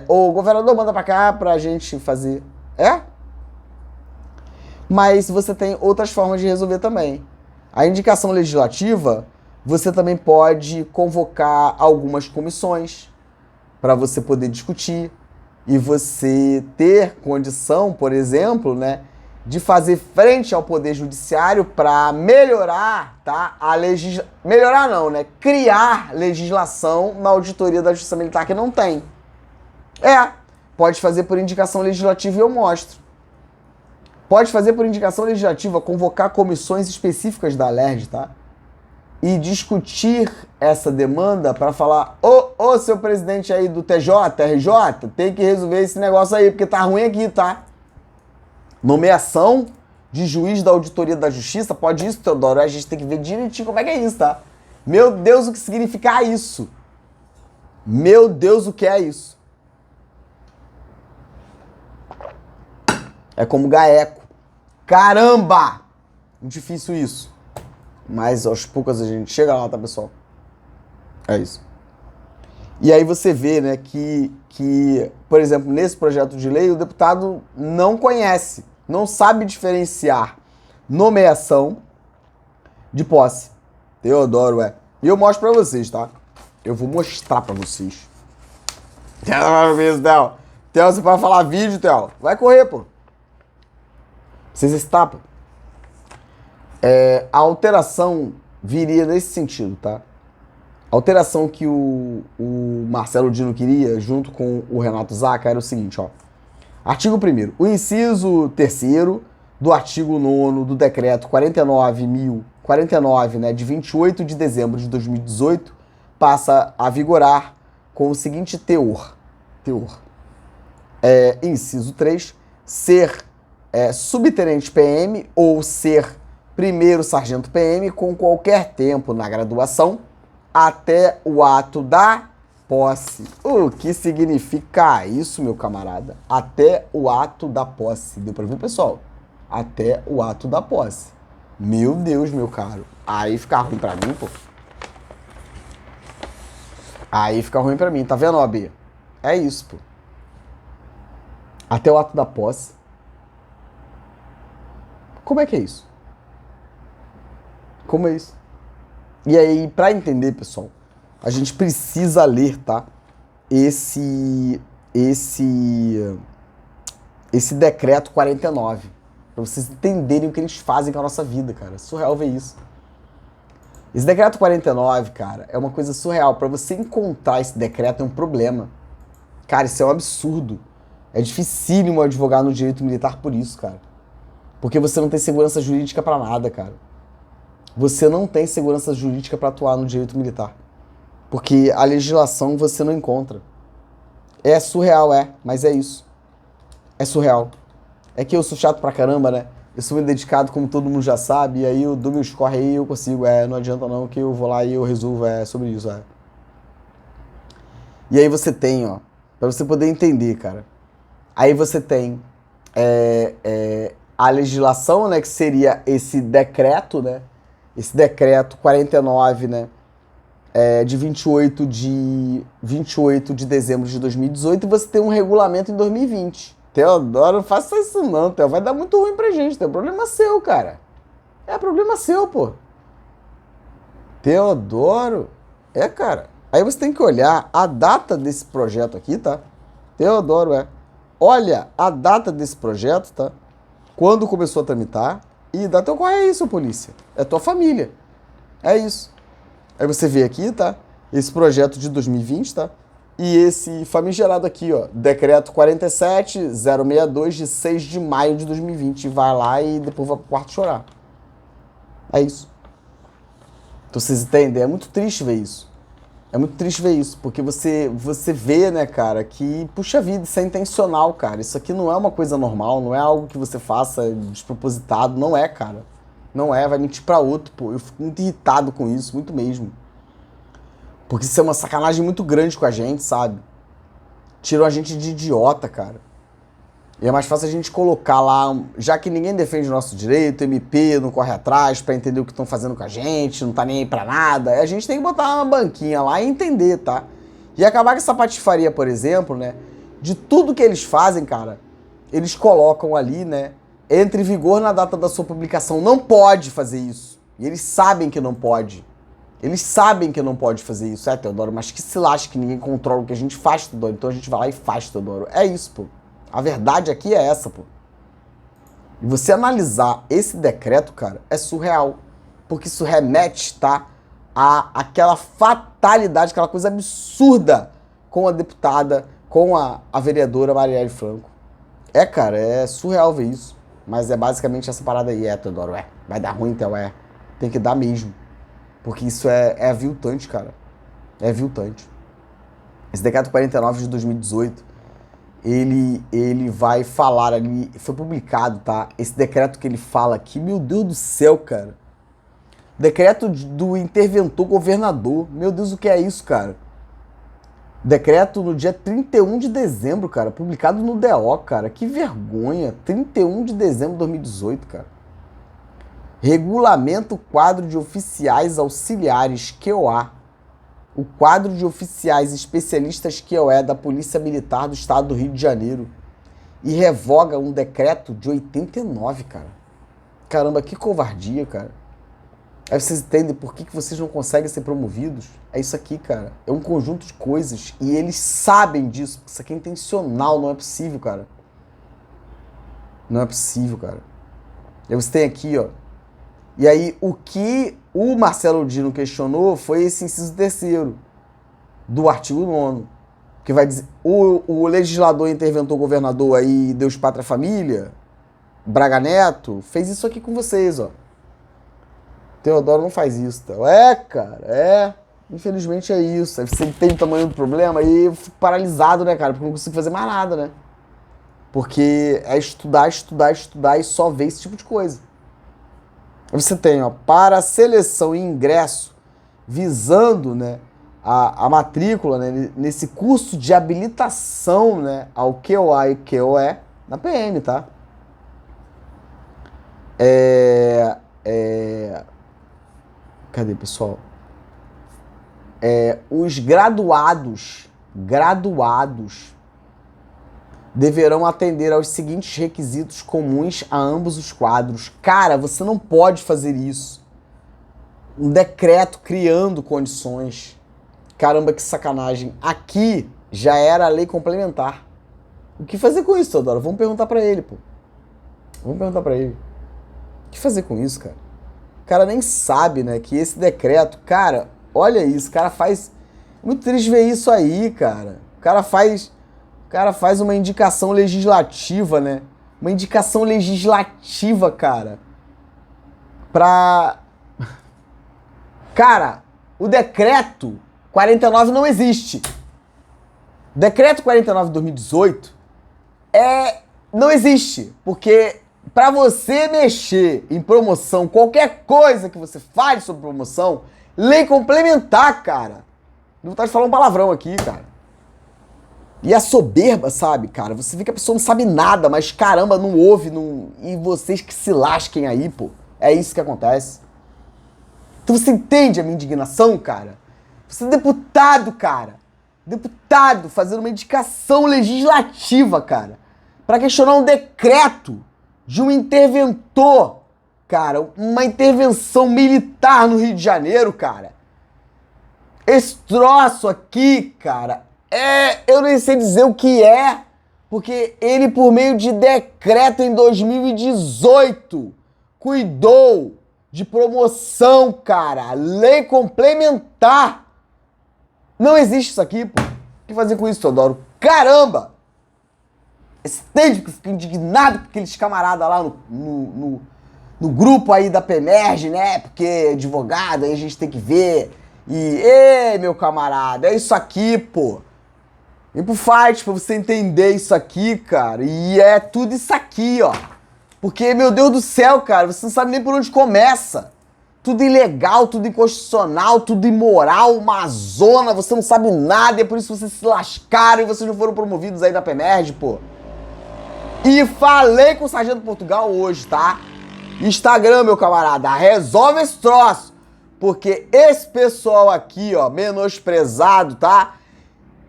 O governador manda pra cá pra gente fazer. Mas você tem outras formas de resolver também. A indicação legislativa, você também pode convocar algumas comissões para você poder discutir e você ter condição, por exemplo, né, de fazer frente ao Poder Judiciário para melhorar, tá? Melhorar não, né? Criar legislação na auditoria da Justiça Militar que não tem. Pode fazer por indicação legislativa e eu mostro. Pode fazer por indicação legislativa, convocar comissões específicas da Alerj, tá? E discutir essa demanda para falar, ô seu presidente aí do TJ, RJ, tem que resolver esse negócio aí, porque tá ruim aqui, tá? Nomeação de juiz da auditoria da justiça, pode isso, Teodoro, a gente tem que ver direitinho como é que é isso, tá? Meu Deus, o que significa isso? Meu Deus, o que é isso? É como GAECO. Caramba! Difícil isso. Mas aos poucos a gente chega lá, tá, pessoal? É isso. E aí você vê, né, que, por exemplo, nesse projeto de lei, o deputado não conhece, não sabe diferenciar nomeação de posse. Teodoro, E eu mostro pra vocês, tá? Eu vou mostrar pra vocês. Theo, você vai falar vídeo, Theo? Vai correr, pô. Vocês estapam. A alteração viria nesse sentido, tá? A alteração que o Marcelo Dino queria, junto com o Renato Zaca, era o seguinte, ó. Artigo 1º. O inciso 3º do artigo 9º do decreto 49.049, né, de 28 de dezembro de 2018, passa a vigorar com o seguinte teor. Inciso 3. Ser subtenente PM ou ser primeiro sargento PM com qualquer tempo na graduação até o ato da posse. O que significa isso, meu camarada? Até o ato da posse. Deu pra ver, pessoal? Até o ato da posse. Meu Deus, meu caro. Aí fica ruim pra mim, pô. Aí fica ruim pra mim. Tá vendo, OAB? É isso, pô. Até o ato da posse. Como é que é isso? Como é isso? E aí, para entender, pessoal, a gente precisa ler, tá? esse decreto 49. Pra vocês entenderem o que eles fazem com a nossa vida, cara. É surreal ver isso. Esse decreto 49, cara, é uma coisa surreal. Pra você encontrar esse decreto é um problema. Cara, isso é um absurdo. É dificílimo advogar no direito militar por isso, cara. Porque você não tem segurança jurídica pra nada, cara. Você não tem segurança jurídica pra atuar no direito militar. Porque a legislação você não encontra. É surreal, mas é isso. É surreal. É que eu sou chato pra caramba, né? Eu sou muito dedicado, como todo mundo já sabe, e aí eu dou meus corre aí e eu consigo. Não adianta não que eu vou lá e eu resolvo, sobre isso, E aí você tem, ó, pra você poder entender, cara. Aí você tem a legislação, né, que seria esse decreto, né? Esse decreto 49, né? De 28 de dezembro de 2018, e você tem um regulamento em 2020. Teodoro, não faça isso não, Theo. Vai dar muito ruim pra gente. É problema seu, cara. É problema seu, pô. Teodoro. Cara. Aí você tem que olhar a data desse projeto aqui, tá? Teodoro, Olha a data desse projeto, tá? Quando começou a tramitar. E dá teu correio aí, seu polícia. É tua família. É isso. Aí você vê aqui, tá? Esse projeto de 2020, tá? E esse famigerado aqui, ó, decreto 47062 de 6 de maio de 2020. Vai lá e depois vai pro quarto chorar. É isso. Então vocês entendem? É muito triste ver isso. É muito triste ver isso, porque você vê, né, cara, que, puxa vida, isso é intencional, cara. Isso aqui não é uma coisa normal, não é algo que você faça despropositado, não é, cara. Não é, vai mentir pra outro, pô. Eu fico muito irritado com isso, muito mesmo. Porque isso é uma sacanagem muito grande com a gente, sabe? Tiram a gente de idiota, cara. E é mais fácil a gente colocar lá, já que ninguém defende o nosso direito, MP não corre atrás pra entender o que estão fazendo com a gente, não tá nem aí pra nada, a gente tem que botar uma banquinha lá e entender, tá? E acabar com essa patifaria, por exemplo, né? De tudo que eles fazem, cara, eles colocam ali, né? Entre em vigor na data da sua publicação. Não pode fazer isso. E eles sabem que não pode. Eles sabem que não pode fazer isso, Teodoro, mas que se lasque, que ninguém controla o que a gente faz, Teodoro. Então a gente vai lá e faz, Teodoro. É isso, pô. A verdade aqui é essa, pô. E você analisar esse decreto, cara, é surreal. Porque isso remete, tá? Aquela fatalidade, aquela coisa absurda com a deputada, com a vereadora Marielle Franco. Cara, é surreal ver isso. Mas é basicamente essa parada aí, Teodoro, Vai dar ruim, Theo, Tem que dar mesmo. Porque isso é aviltante, cara. É aviltante. Esse decreto 49 de 2018, ele vai falar ali, foi publicado, tá? Esse decreto que ele fala aqui, meu Deus do céu, cara. Decreto do interventor governador. Meu Deus, o que é isso, cara? Decreto no dia 31 de dezembro, cara. Publicado no DO, cara. Que vergonha. 31 de dezembro de 2018, cara. Regulamento quadro de oficiais auxiliares QOA. O quadro de oficiais especialistas QOE da Polícia Militar do Estado do Rio de Janeiro. E revoga um decreto de 89, cara. Caramba, que covardia, cara. Aí vocês entendem por que vocês não conseguem ser promovidos? É isso aqui, cara. É um conjunto de coisas. E eles sabem disso. Isso aqui é intencional, não é possível, cara. Não é possível, cara. E você tem aqui, ó. E aí, o que o Marcelo Dino questionou foi esse inciso 3º do artigo 9º, que vai dizer, o legislador interventor governador aí, Deus, Pátria, Família, Braga Neto, fez isso aqui com vocês, ó. Teodoro não faz isso, tá? Cara, infelizmente é isso. Aí você tem o tamanho do problema e eu fico paralisado, né, cara, porque eu não consigo fazer mais nada, né? Porque é estudar e só ver esse tipo de coisa. Você tem, ó, para seleção e ingresso, visando, né, a matrícula, né, nesse curso de habilitação, né, ao QOA e QOE na PM, tá? Cadê, pessoal? Os graduados deverão atender aos seguintes requisitos comuns a ambos os quadros. Cara, você não pode fazer isso. Um decreto criando condições. Caramba, que sacanagem. Aqui já era a lei complementar. O que fazer com isso, Teodoro? Vamos perguntar pra ele, pô. Vamos perguntar pra ele. O que fazer com isso, cara? O cara nem sabe, né, que esse decreto... Cara, olha isso, o cara faz... Muito triste ver isso aí, cara. O cara faz uma indicação legislativa, né? Uma indicação legislativa, cara. Pra... Cara, o decreto 49 não existe. O decreto 49 de 2018 não existe, porque para você mexer em promoção, qualquer coisa que você fale sobre promoção, lei complementar, cara. Não vontade de falar um palavrão aqui, cara. E a soberba, sabe, cara? Você vê que a pessoa não sabe nada, mas caramba, não ouve, não... e vocês que se lasquem aí, pô. É isso que acontece. Então você entende a minha indignação, cara? Você é deputado, cara. Deputado fazendo uma indicação legislativa, cara, para questionar um decreto de um interventor, cara, uma intervenção militar no Rio de Janeiro, cara. Esse troço aqui, cara, eu nem sei dizer o que é, porque ele, por meio de decreto em 2018, cuidou de promoção, cara, lei complementar. Não existe isso aqui, pô. O que fazer com isso, Teodoro? Caramba! Esse tempo que fica indignado com aqueles camaradas lá no grupo aí da PEMERGE, né? Porque advogado, aí a gente tem que ver. Ei, meu camarada, é isso aqui, pô. Vem pro fight pra você entender isso aqui, cara. E é tudo isso aqui, ó. Porque, meu Deus do céu, cara, você não sabe nem por onde começa. Tudo ilegal, tudo inconstitucional, tudo imoral, uma zona, você não sabe nada, e é por isso que vocês se lascaram e vocês não foram promovidos aí da PEMERGE, pô. E falei com o Sargento Portugal hoje, tá? Instagram, meu camarada, resolve esse troço. Porque esse pessoal aqui, ó, menosprezado, tá?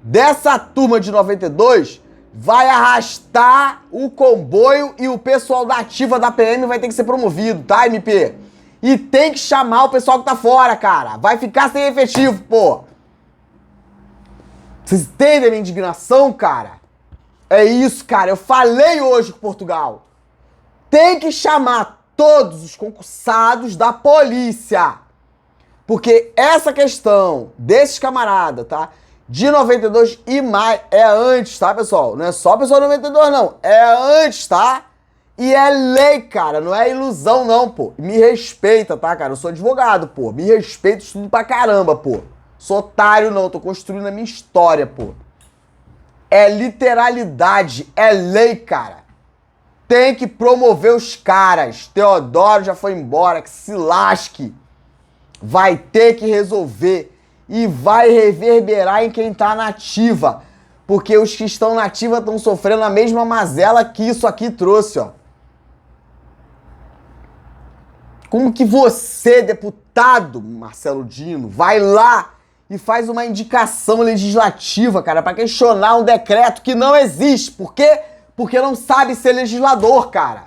Dessa turma de 92, vai arrastar o comboio e o pessoal da ativa da PM vai ter que ser promovido, tá, MP? E tem que chamar o pessoal que tá fora, cara. Vai ficar sem efetivo, pô. Vocês entendem a minha indignação, cara? É isso, cara. Eu falei hoje com Portugal. Tem que chamar todos os concursados da polícia. Porque essa questão desses camaradas, tá? De 92 e mais, é antes, tá, pessoal? Não é só pessoal de 92, não. É antes, tá? E é lei, cara, não é ilusão não, pô. Me respeita, tá, cara? Eu sou advogado, pô. Me respeita, estudo pra caramba, pô. Sou otário não, tô construindo a minha história, pô. É literalidade, é lei, cara. Tem que promover os caras. Teodoro já foi embora, que se lasque. Vai ter que resolver e vai reverberar em quem tá na ativa. Porque os que estão na ativa estão sofrendo a mesma mazela que isso aqui trouxe, ó. Como que você, deputado Marcelo Dino, vai lá e faz uma indicação legislativa, cara, para questionar um decreto que não existe? Por quê? Porque não sabe ser legislador, cara.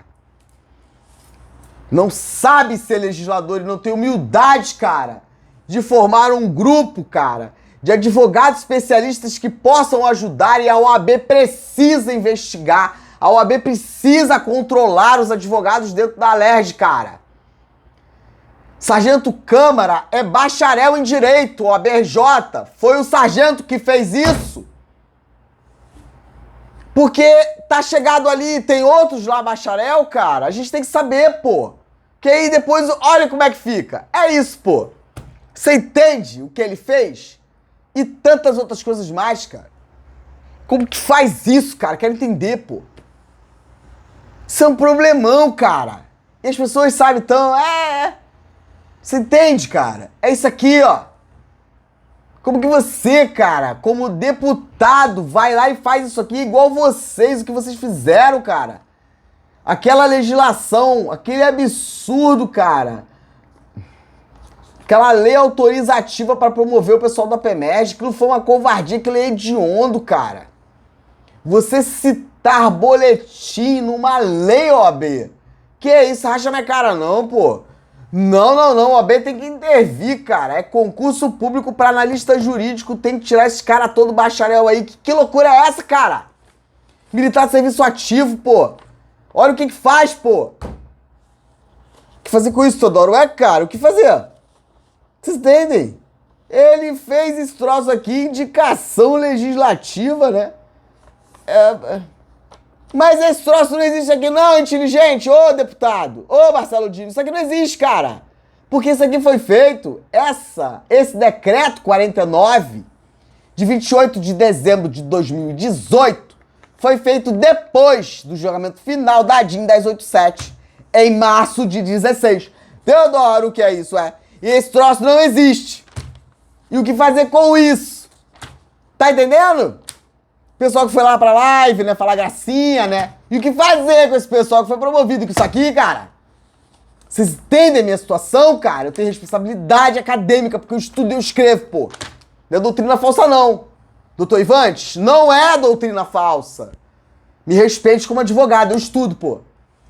Não sabe ser legislador e não tem humildade, cara, de formar um grupo, cara, de advogados especialistas que possam ajudar, e a OAB precisa investigar. A OAB precisa controlar os advogados dentro da Alerj, cara. Sargento Câmara é bacharel em Direito, o ABJ. Foi o sargento que fez isso. Porque tá chegado ali, tem outros lá bacharel, cara. A gente tem que saber, pô. Que aí depois, olha como é que fica. É isso, pô. Você entende o que ele fez? E tantas outras coisas mais, cara. Como que faz isso, cara? Quero entender, pô. Isso é um problemão, cara. E as pessoas sabem, então, Você entende, cara? É isso aqui, ó. Como que você, cara, como deputado, vai lá e faz isso aqui igual vocês, o que vocês fizeram, cara? Aquela legislação, aquele absurdo, cara. Aquela lei autorizativa para promover o pessoal da PEMERGE, aquilo foi uma covardia, aquilo é hediondo, cara. Você citar boletim numa lei, OAB. Que é isso? Racha minha cara não, pô. Não, o OAB tem que intervir, cara. É concurso público para analista jurídico, tem que tirar esse cara todo bacharel aí. Que loucura é essa, cara? Militar de serviço ativo, pô. Olha o que faz, pô. O que fazer com isso, Teodoro? Cara, o que fazer? Vocês entendem? Ele fez esse troço aqui, indicação legislativa, né? Mas esse troço não existe aqui não, inteligente, ô deputado, ô Marcelo Dino, isso aqui não existe, cara. Porque isso aqui foi feito, esse decreto 49, de 28 de dezembro de 2018, foi feito depois do julgamento final da DIN 1087, em março de 16. Teodoro, o que é isso, E esse troço não existe. E o que fazer com isso? Tá entendendo? Pessoal que foi lá pra live, né, falar gracinha, né? E o que fazer com esse pessoal que foi promovido com isso aqui, cara? Vocês entendem a minha situação, cara? Eu tenho responsabilidade acadêmica, porque eu estudo e eu escrevo, pô. Não é doutrina falsa, não. Doutor Ivantes, não é doutrina falsa. Me respeite como advogado, eu estudo, pô.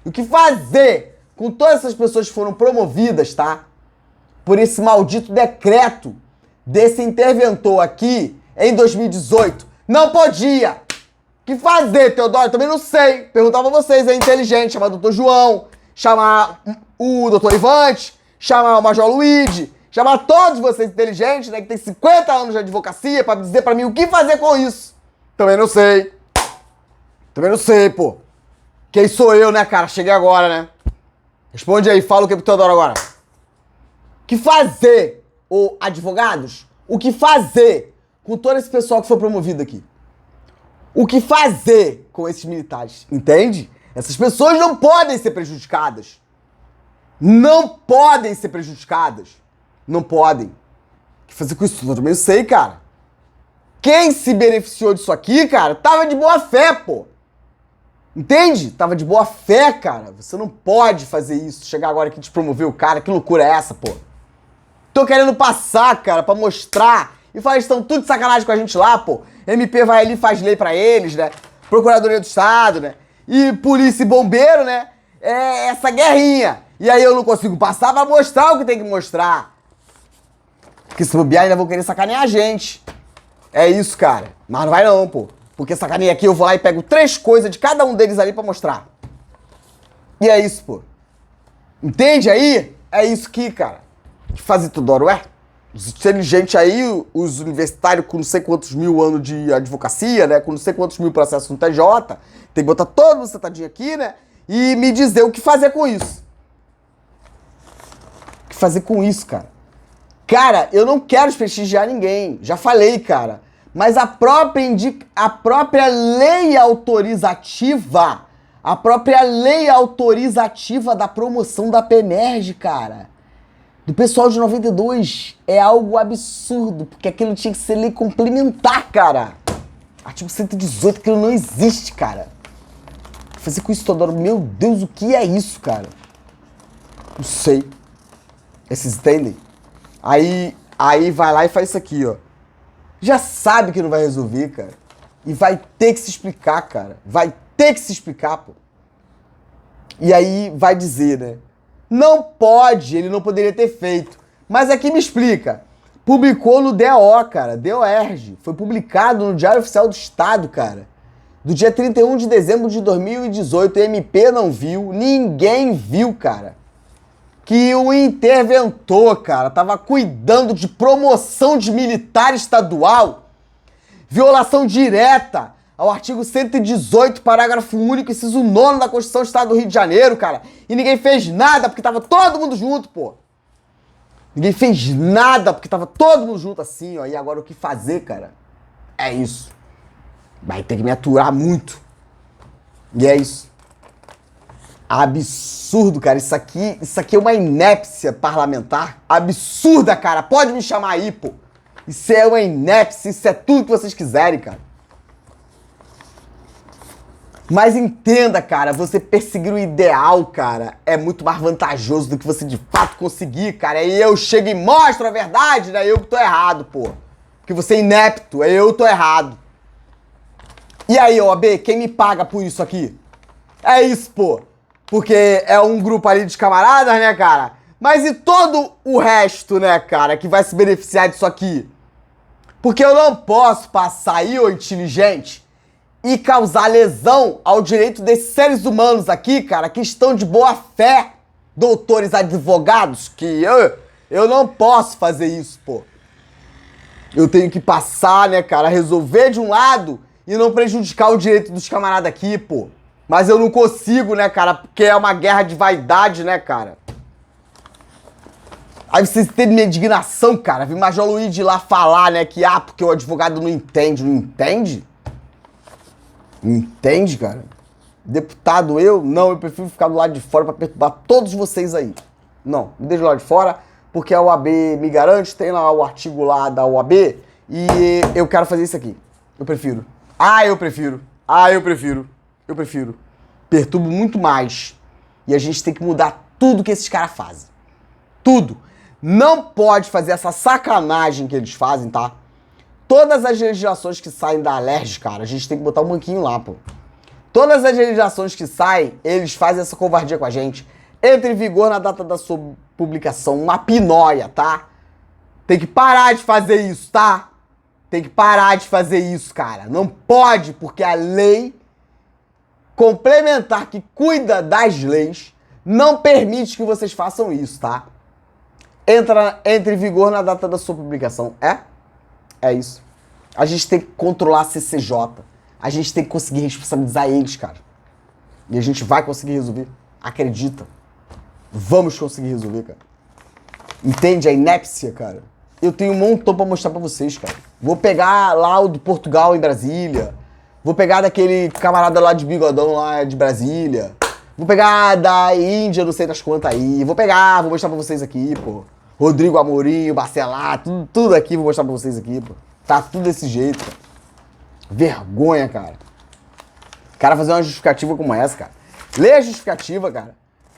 E o que fazer com todas essas pessoas que foram promovidas, tá? Por esse maldito decreto desse interventor aqui em 2018. Não podia! O que fazer, Teodoro? Eu também não sei. Perguntar pra vocês, é inteligente. Chamar o doutor João, chamar o doutor Ivante, chamar o Major Luigi, chamar todos vocês inteligentes, né, que tem 50 anos de advocacia, pra dizer pra mim o que fazer com isso. Também não sei. Também não sei, pô. Quem sou eu, né, cara? Cheguei agora, né? Responde aí, fala o que pro Teodoro agora. O que fazer, ô advogados? O que fazer com todo esse pessoal que foi promovido aqui? O que fazer com esses militares? Entende? Essas pessoas não podem ser prejudicadas. Não podem ser prejudicadas. Não podem. O que fazer com isso? Eu também sei, cara. Quem se beneficiou disso aqui, cara, tava de boa fé, pô. Entende? Tava de boa fé, cara. Você não pode fazer isso. Chegar agora aqui e te promover o cara. Que loucura é essa, pô? Tô querendo passar, cara, pra mostrar. E fala, estão tudo de sacanagem com a gente lá, pô. MP vai ali e faz lei pra eles, né? Procuradoria do Estado, né? E polícia e bombeiro, né? É essa guerrinha. E aí eu não consigo passar pra mostrar o que tem que mostrar. Porque se bobear ainda vão querer sacanear a gente. É isso, cara. Mas não vai não, pô. Porque sacaneia aqui, eu vou lá e pego 3 coisas de cada um deles ali pra mostrar. E é isso, pô. Entende aí? É isso aqui, cara. Que fazer Teodoro, Os inteligentes aí, os universitários com não sei quantos mil anos de advocacia, né? Com não sei quantos mil processos no TJ. Tem que botar todo mundo sentadinho aqui, né? E me dizer o que fazer com isso. O que fazer com isso, cara? Cara, eu não quero desprestigiar ninguém. Já falei, cara. Mas a própria lei autorizativa, da promoção da PEMERG, cara, do pessoal de 92, é algo absurdo, porque aquilo tinha que ser lei complementar, cara. Artigo 118, aquilo não existe, cara. Fazer com isso, Teodoro, meu Deus, o que é isso, cara? Não sei. Vocês entendem? Aí vai lá e faz isso aqui, ó. Já sabe que não vai resolver, cara. E vai ter que se explicar, cara. Vai ter que se explicar, pô. E aí vai dizer, né? Não pode, ele não poderia ter feito. Mas aqui me explica. Publicou no DO, cara. DOERJ. Foi publicado no Diário Oficial do Estado, cara. Do dia 31 de dezembro de 2018. O MP não viu, ninguém viu, cara. Que o interventor, cara, tava cuidando de promoção de militar estadual, violação direta ao artigo 118, parágrafo único, inciso 9 da Constituição do Estado do Rio de Janeiro, cara. E ninguém fez nada porque tava todo mundo junto, pô. Ninguém fez nada porque tava todo mundo junto assim, ó. E agora o que fazer, cara? É isso. Vai ter que me aturar muito. E é isso. Absurdo, cara. Isso aqui é uma inépcia parlamentar absurda, cara. Pode me chamar aí, pô. Isso é uma inépcia, isso é tudo que vocês quiserem, cara. Mas entenda, cara, você perseguir o ideal, cara, é muito mais vantajoso do que você de fato conseguir, cara. Aí eu chego e mostro a verdade, né? Eu que tô errado, pô. Porque você é inepto, aí eu tô errado. E aí, OAB, quem me paga por isso aqui? É isso, pô. Porque é um grupo ali de camaradas, né, cara? Mas e todo o resto, né, cara, que vai se beneficiar disso aqui? Porque eu não posso passar aí, ô inteligente, e causar lesão ao direito desses seres humanos aqui, cara, que estão de boa fé, doutores advogados, que eu não posso fazer isso, pô. Eu tenho que passar, né, cara, resolver de um lado e não prejudicar o direito dos camaradas aqui, pô. Mas eu não consigo, né, cara, porque é uma guerra de vaidade, né, cara. Aí vocês terem minha indignação, cara. Vi Major Luiz lá falar, né, que, porque o advogado não entende. Não entende? Não entende, cara? Deputado não, eu prefiro ficar do lado de fora pra perturbar todos vocês aí. Não, me deixa do lado de fora, porque a OAB me garante, tem lá o artigo lá da OAB, e eu quero fazer isso aqui. Eu prefiro. Eu prefiro. Perturbo muito mais. E a gente tem que mudar tudo que esses caras fazem. Tudo. Não pode fazer essa sacanagem que eles fazem, tá? Todas as legislações que saem da Alerj, cara, a gente tem que botar um banquinho lá, pô. Todas as legislações que saem, eles fazem essa covardia com a gente. Entra em vigor na data da sua publicação. Uma pinóia, tá? Tem que parar de fazer isso, tá? Tem que parar de fazer isso, cara. Não pode, porque a lei complementar que cuida das leis não permite que vocês façam isso, tá? Entra em vigor na data da sua publicação. É isso. A gente tem que controlar a CCJ. A gente tem que conseguir responsabilizar eles, cara. E a gente vai conseguir resolver. Acredita. Vamos conseguir resolver, cara. Entende a inépcia, cara? Eu tenho um montão pra mostrar pra vocês, cara. Vou pegar lá o do Portugal em Brasília. Vou pegar daquele camarada lá de bigodão lá de Brasília. Vou pegar da Índia, não sei das quantas aí. Vou mostrar pra vocês aqui, pô. Rodrigo Amorim, Bacelar, tudo aqui, vou mostrar pra vocês aqui, pô. Tá tudo desse jeito, cara. Vergonha, cara. O cara fazer uma justificativa como essa, cara. Lê a justificativa, cara.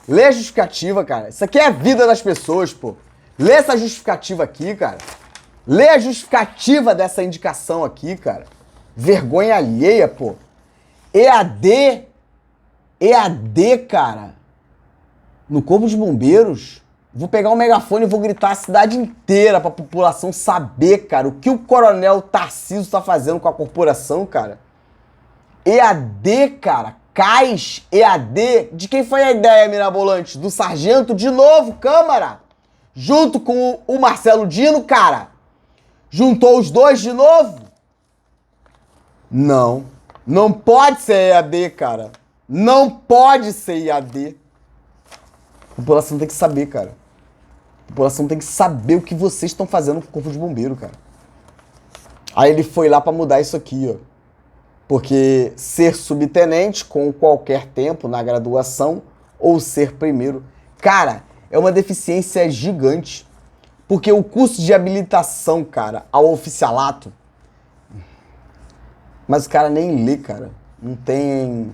Lê a justificativa, cara. Isso aqui é a vida das pessoas, pô. Lê essa justificativa aqui, cara. Lê a justificativa dessa indicação aqui, cara. Vergonha alheia, pô. EAD, cara. No Corpo de Bombeiros. Vou pegar um megafone e vou gritar a cidade inteira pra população saber, cara, o que o Coronel Tarcísio tá fazendo com a corporação, cara. EAD, cara. CAIS, EAD. De quem foi a ideia mirabolante? Do Sargento de novo, Câmara. Junto com o Marcelo Dino, cara. Juntou os dois de novo? Não. Não pode ser EAD, cara. Não pode ser EAD. A população tem que saber, cara. A população tem que saber o que vocês estão fazendo com o Corpo de Bombeiro, cara. Aí ele foi lá pra mudar isso aqui, ó. Porque ser subtenente com qualquer tempo na graduação ou ser primeiro, cara, é uma deficiência gigante. Porque o curso de habilitação, cara, ao oficialato, mas o cara nem lê, cara. Não tem...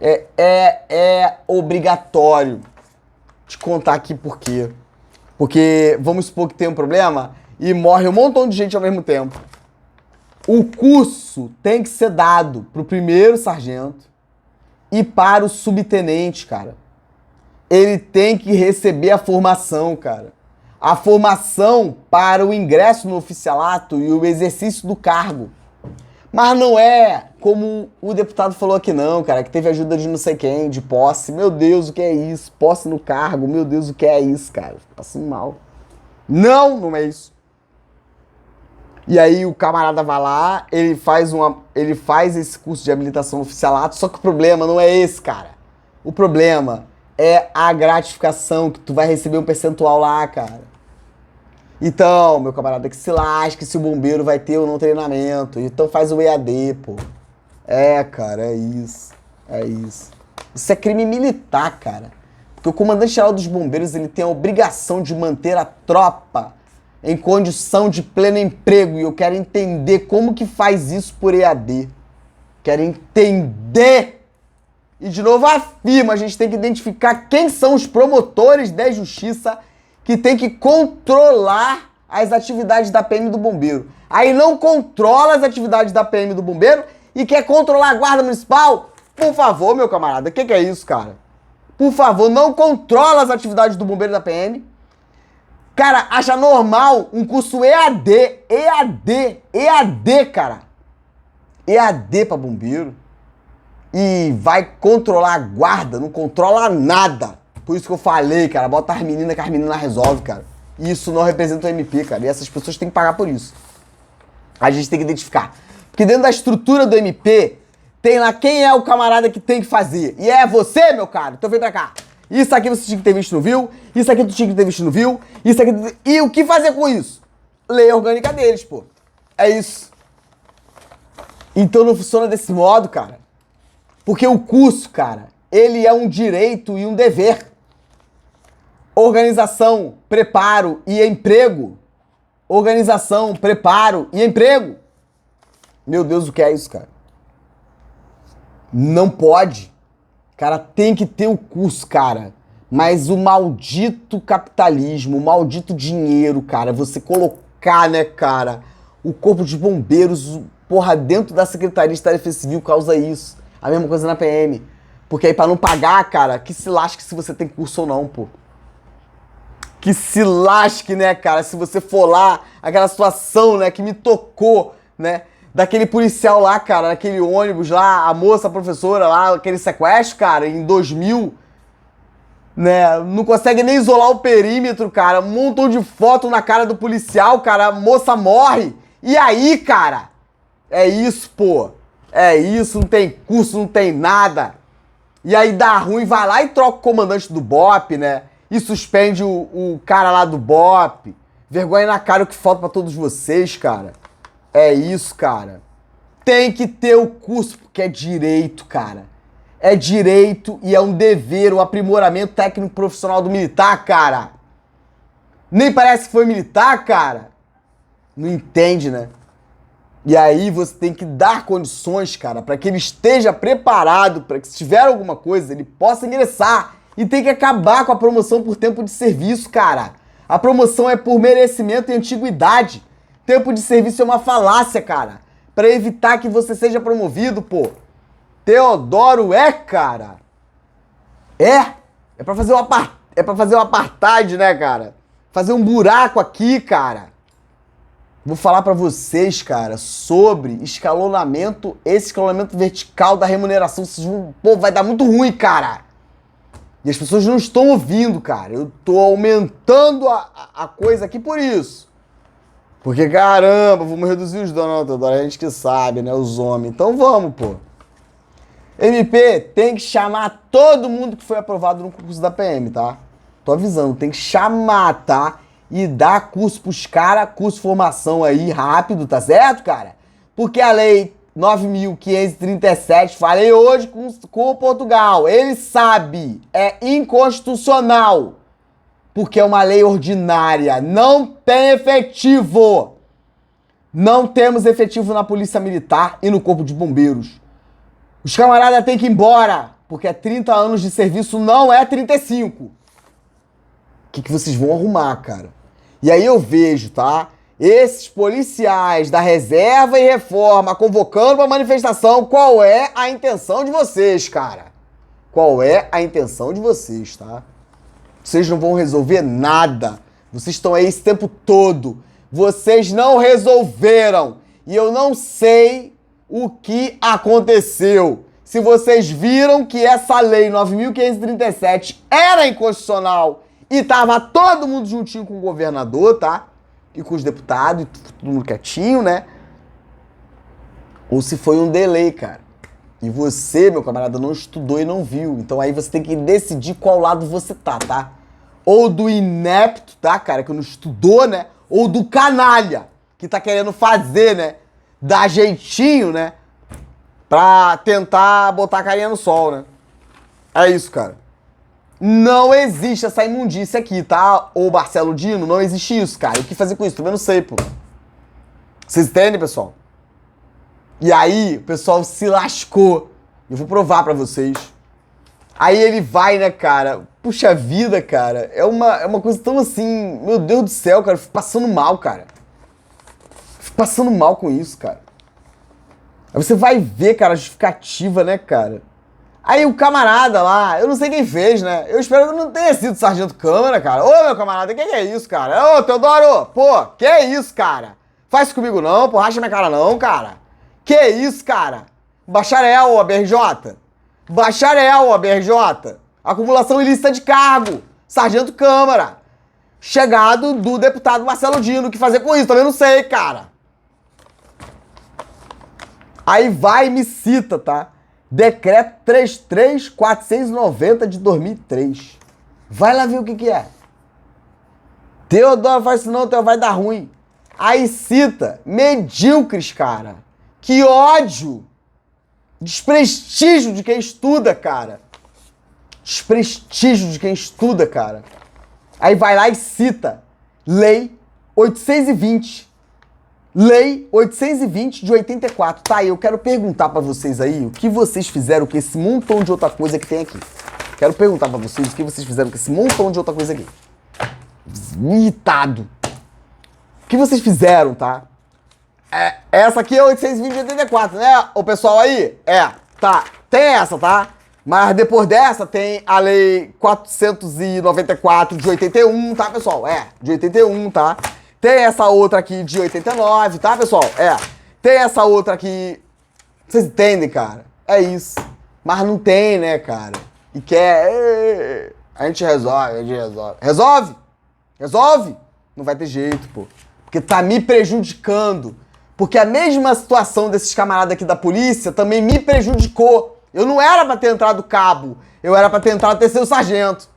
É obrigatório te contar aqui por quê. Porque vamos supor que tem um problema e morre um montão de gente ao mesmo tempo. O curso tem que ser dado pro primeiro sargento e para o subtenente, cara. Ele tem que receber a formação, cara. A formação para o ingresso no oficialato e o exercício do cargo. Mas não é como o deputado falou aqui não, cara, que teve ajuda de não sei quem, de posse. Meu Deus, o que é isso? Posse no cargo, meu Deus, o que é isso, cara? Tô passando mal. Não é isso. E aí o camarada vai lá, ele faz esse curso de habilitação oficialato, só que o problema não é esse, cara. O problema é a gratificação, que tu vai receber um percentual lá, cara. Então, meu camarada, que se lasque se o bombeiro vai ter ou não treinamento. Então faz o EAD, pô. Cara, é isso. É isso. Isso é crime militar, cara. Porque o comandante-geral dos bombeiros, ele tem a obrigação de manter a tropa em condição de pleno emprego. E eu quero entender como que faz isso por EAD. Quero entender. E de novo afirmo, a gente tem que identificar quem são os promotores de justiça que tem que controlar as atividades da PM do bombeiro. Aí não controla as atividades da PM do bombeiro e quer controlar a guarda municipal? Por favor, meu camarada, o que é isso, cara? Por favor, não controla as atividades do bombeiro e da PM. Cara, acha normal um curso EAD, cara. EAD pra bombeiro e vai controlar a guarda, não controla nada. Por isso que eu falei, cara, bota as meninas que as meninas resolvem, cara. Isso não representa o MP, cara. E essas pessoas têm que pagar por isso. A gente tem que identificar. Porque dentro da estrutura do MP, tem lá quem é o camarada que tem que fazer. E é você, meu cara. Então vem pra cá. Isso aqui você tinha que ter visto no viu. Isso aqui tu tinha que ter visto no viu. Isso aqui... E o que fazer com isso? Lei orgânica deles, pô. É isso. Então não funciona desse modo, cara. Porque o curso, cara, ele é um direito e um dever. Organização, preparo e emprego. Organização, preparo e emprego. Meu Deus, o que é isso, cara? Não pode. Cara, tem que ter o curso, cara. Mas o maldito capitalismo, o maldito dinheiro, cara, você colocar, né, cara, o corpo de bombeiros, porra, dentro da Secretaria de Defesa Civil causa isso. A mesma coisa na PM. Porque aí pra não pagar, cara, que se lasque se você tem curso ou não, pô. Que se lasque, né, cara, se você for lá, aquela situação, né, que me tocou, né, daquele policial lá, cara, naquele ônibus lá, a moça, a professora lá, aquele sequestro, cara, em 2000, né, não consegue nem isolar o perímetro, cara, um montão de foto na cara do policial, cara, a moça morre, e aí, cara, é isso, pô, é isso, não tem curso, não tem nada, e aí dá ruim, vai lá e troca o comandante do BOP, né, e suspende o cara lá do BOP, vergonha na cara o que falta pra todos vocês, cara. É isso, cara. Tem que ter o curso, porque é direito, cara. É direito e é um dever, o aprimoramento técnico profissional do militar, cara. Nem parece que foi militar, cara. Não entende, né? E aí você tem que dar condições, cara, para que ele esteja preparado, para que se tiver alguma coisa, ele possa ingressar. E tem que acabar com a promoção por tempo de serviço, cara. A promoção é por merecimento e antiguidade. Tempo de serviço é uma falácia, cara. Pra evitar que você seja promovido, pô. Teodoro é, cara. É. É pra fazer o apartheid, né, cara? Fazer um buraco aqui, cara. Vou falar pra vocês, cara, sobre escalonamento, esse escalonamento vertical da remuneração. Pô, vai dar muito ruim, cara. E as pessoas não estão ouvindo, cara. Eu tô aumentando a coisa aqui por isso. Porque, caramba, vamos reduzir os danos, Teodoro. A gente que sabe, né? Os homens. Então vamos, pô. MP tem que chamar todo mundo que foi aprovado no concurso da PM, tá? Tô avisando, tem que chamar, tá? E dar curso pros caras, curso de formação aí rápido, tá certo, cara? Porque a lei 9.537, falei hoje com o Portugal, ele sabe, é inconstitucional, porque é uma lei ordinária, não tem efetivo. Não temos efetivo na Polícia Militar e no Corpo de Bombeiros. Os camaradas têm que ir embora, porque 30 anos de serviço não é 35. O que vocês vão arrumar, cara? E aí eu vejo, tá? Esses policiais da reserva e reforma convocando uma manifestação, qual é a intenção de vocês, cara? Qual é a intenção de vocês, tá? Vocês não vão resolver nada. Vocês estão aí esse tempo todo. Vocês não resolveram. E eu não sei o que aconteceu. Se vocês viram que essa lei 9.537 era inconstitucional e tava todo mundo juntinho com o governador, tá? E com os deputados, e todo mundo quietinho, né? Ou se foi um delay, cara. E você, meu camarada, não estudou e não viu. Então aí você tem que decidir qual lado você tá? Ou do inepto, tá, cara, que não estudou, né? Ou do canalha, que tá querendo fazer, né? Dar jeitinho, né? Pra tentar botar a carinha no sol, né? É isso, cara. Não existe essa imundícia aqui, tá? Ô Marcelo Dino, não existe isso, cara. O que fazer com isso? Também não sei, pô. Vocês entendem, pessoal? E aí, o pessoal se lascou. Eu vou provar pra vocês. Aí ele vai, né, cara? Puxa vida, cara. É uma coisa tão assim... Meu Deus do céu, cara. Eu fico passando mal, cara. Fico passando mal com isso, cara. Aí você vai ver, cara, a justificativa, né, cara? Aí o camarada lá, eu não sei quem fez, né? Eu espero que não tenha sido o Sargento Câmara, cara. Ô, meu camarada, que é isso, cara? Ô, Teodoro, pô, que é isso, cara? Faz isso comigo não, pô, racha minha cara não, cara. Que isso, cara? Bacharel, ABRJ. Bacharel, ABRJ. Acumulação ilícita de cargo. Sargento Câmara. Chegado do deputado Marcelo Dino. O que fazer com isso? Também não sei, cara. Aí vai e me cita, tá? Decreto 33490 de 2003. Vai lá ver o que é. Teodoro faz isso não, Teodoro vai dar ruim. Aí cita medíocres, cara. Que ódio. Desprestígio de quem estuda, cara. Desprestígio de quem estuda, cara. Aí vai lá e cita Lei 820. Lei 820 de 84. Tá, eu quero perguntar pra vocês aí o que vocês fizeram com esse montão de outra coisa que tem aqui. Quero perguntar pra vocês o que vocês fizeram com esse montão de outra coisa aqui. Irritado. O que vocês fizeram, tá? Essa aqui é 820 de 84, né? O pessoal aí? Tá. Tem essa, tá? Mas depois dessa tem a Lei 494 de 81, tá, pessoal? De 81, tá? Tem essa outra aqui de 89, tá, pessoal? Tem essa outra aqui... Vocês entendem, cara? É isso. Mas não tem, né, cara? E quer... A gente resolve. Resolve? Resolve? Não vai ter jeito, pô. Porque tá me prejudicando. Porque a mesma situação desses camaradas aqui da polícia também me prejudicou. Eu não era pra ter entrado cabo. Eu era pra ter entrado terceiro sargento.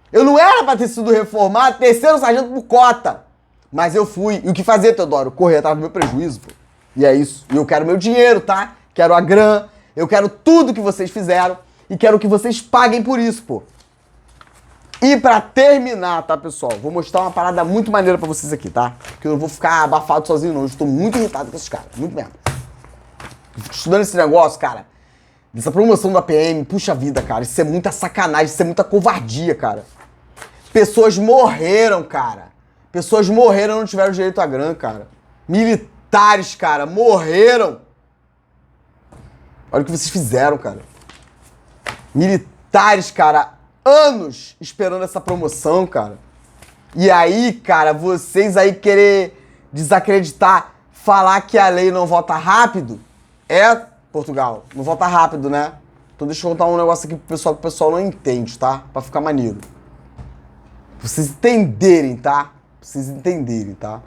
Eu não era pra ter sido reformado terceiro sargento por cota. Mas eu fui. E o que fazer, Teodoro? Correr atrás do meu prejuízo, pô. E é isso. E eu quero meu dinheiro, tá? Quero a grana. Eu quero tudo que vocês fizeram. E quero que vocês paguem por isso, pô. E pra terminar, tá, pessoal? Vou mostrar uma parada muito maneira pra vocês aqui, tá? Porque eu não vou ficar abafado sozinho, não. Eu estou muito irritado com esses caras. Muito mesmo. Estudando esse negócio, cara. Dessa promoção da PM, puxa vida, cara. Isso é muita sacanagem, isso é muita covardia, cara. Pessoas morreram, cara. Pessoas morreram e não tiveram direito à grana, cara. Militares, cara, morreram. Olha o que vocês fizeram, cara. Militares, cara, anos esperando essa promoção, cara. E aí, cara, vocês aí querer desacreditar, falar que a lei não volta rápido, Portugal, não volta rápido, né? Então deixa eu contar um negócio aqui pro pessoal que o pessoal não entende, tá? Pra ficar maneiro. Pra vocês entenderem, tá? Pra vocês entenderem, tá?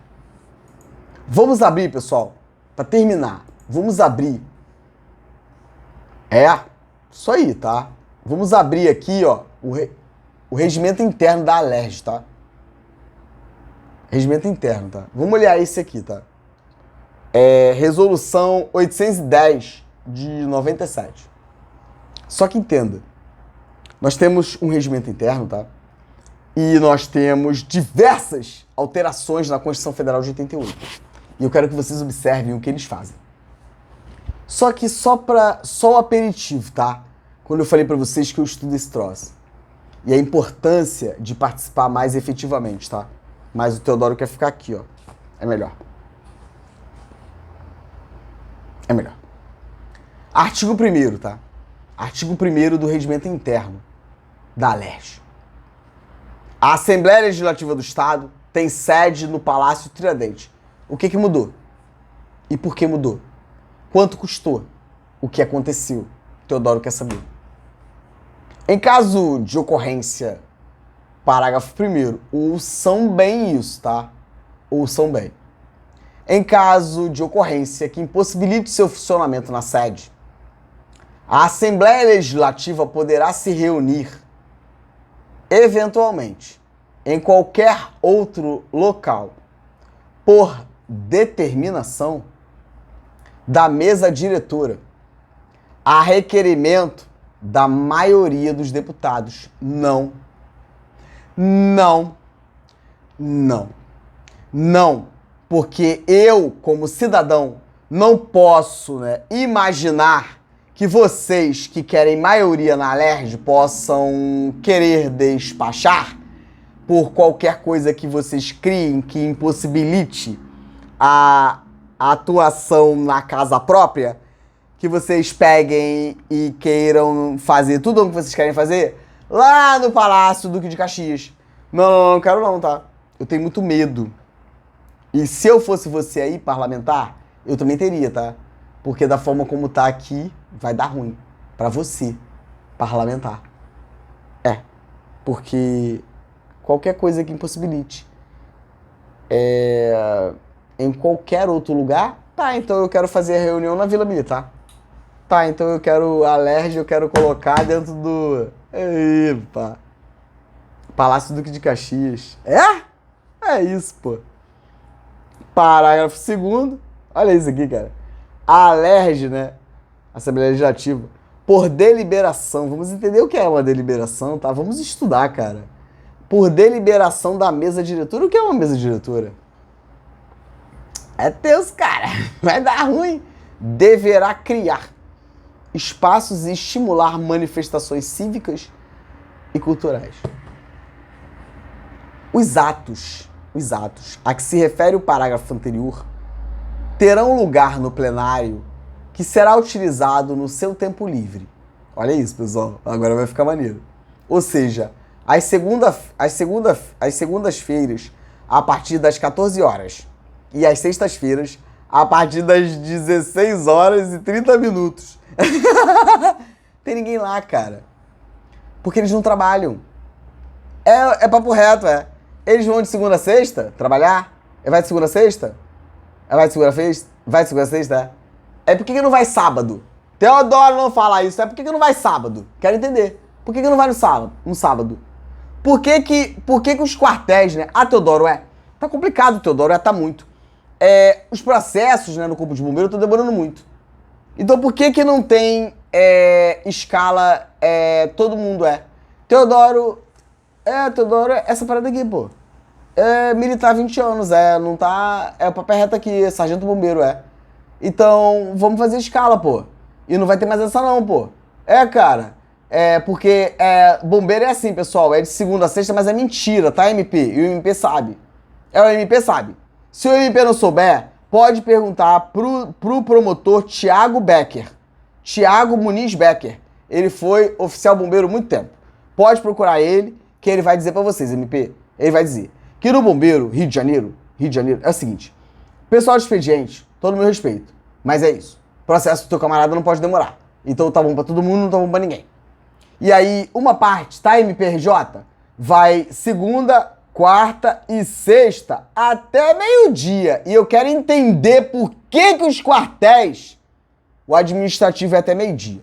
Vamos abrir, pessoal, pra terminar. Vamos abrir. Isso aí, tá? Vamos abrir aqui, ó, o regimento interno da Alerj, tá? Regimento interno, tá? Vamos olhar esse aqui, tá? Resolução 810 de 97. Só que entenda, nós temos um regimento interno, tá? E nós temos diversas alterações na Constituição Federal de 88. E eu quero que vocês observem o que eles fazem. Só que só o aperitivo, tá? Quando eu falei pra vocês que eu estudo esse troço. E a importância de participar mais efetivamente, tá? Mas o Teodoro quer ficar aqui, ó. É melhor. É melhor. Artigo 1º, tá? Artigo 1º do Regimento Interno da Alerj. A Assembleia Legislativa do Estado tem sede no Palácio Tiradentes. O que mudou? E por que mudou? Quanto custou? O que aconteceu? Teodoro quer saber. Em caso de ocorrência, parágrafo 1º, ouçam bem isso, tá? Ouçam bem. Em caso de ocorrência que impossibilite seu funcionamento na sede, a Assembleia Legislativa poderá se reunir, eventualmente, em qualquer outro local, por determinação da mesa diretora, a requerimento da maioria dos deputados. Não, porque eu, como cidadão, não posso, né, imaginar que vocês que querem maioria na Alerj possam querer despachar por qualquer coisa que vocês criem que impossibilite a atuação na casa própria, que vocês peguem e queiram fazer tudo o que vocês querem fazer lá no Palácio Duque de Caxias. Não quero não, tá? Eu tenho muito medo. E se eu fosse você aí, parlamentar, eu também teria, tá? Porque da forma como tá aqui, vai dar ruim. Pra você, parlamentar. Porque qualquer coisa que impossibilite. Em qualquer outro lugar, tá, então eu quero fazer a reunião na Vila Militar. Tá, então eu quero a alergia, eu quero colocar dentro do... Epa! Palácio Duque de Caxias. É isso, pô. Parágrafo 2º. Olha isso aqui, cara. A alergia, né? Assembleia Legislativa. Por deliberação. Vamos entender o que é uma deliberação, tá? Vamos estudar, cara. Por deliberação da mesa diretora. O que é uma mesa diretora? É Deus, cara. Vai dar ruim. Deverá criar espaços e estimular manifestações cívicas e culturais. Os atos a que se refere o parágrafo anterior terão lugar no plenário que será utilizado no seu tempo livre. Olha isso, pessoal. Agora vai ficar maneiro. Ou seja, às segundas-feiras, a partir das 14 horas. E às sextas-feiras, a partir das 16 horas e 30 minutos. Tem ninguém lá, cara. Porque eles não trabalham. É papo reto, é. Eles vão de segunda a sexta trabalhar? Vai de segunda a sexta? Vai de segunda a sexta? Vai de segunda a sexta? Por que não vai sábado? Teodoro não fala isso. Por que não vai sábado? Quero entender. Por que não vai no sábado? Por que os quartéis, né? Teodoro, tá complicado, Teodoro, tá muito. Os processos, né, no Corpo de Bombeiro estão demorando muito. Então por que não tem escala todo mundo Teodoro, essa parada aqui, pô. Militar 20 anos, não tá... É o papel reto aqui, sargento bombeiro, Então, vamos fazer escala, pô. E não vai ter mais essa não, pô. Cara. Porque bombeiro é assim, pessoal. É de segunda a sexta, mas é mentira, tá, MP? E o MP sabe. O MP sabe. Se o MP não souber, pode perguntar pro promotor Tiago Becker. Tiago Muniz Becker. Ele foi oficial bombeiro há muito tempo. Pode procurar ele, que ele vai dizer pra vocês, MP. Ele vai dizer que no bombeiro, Rio de Janeiro, é o seguinte. Pessoal de expediente, todo meu respeito. Mas é isso. Processo do teu camarada não pode demorar. Então tá bom pra todo mundo, não tá bom pra ninguém. E aí, uma parte, tá, MPRJ? Vai segunda, quarta e sexta até meio-dia. E eu quero entender por que os quartéis, o administrativo é até meio-dia.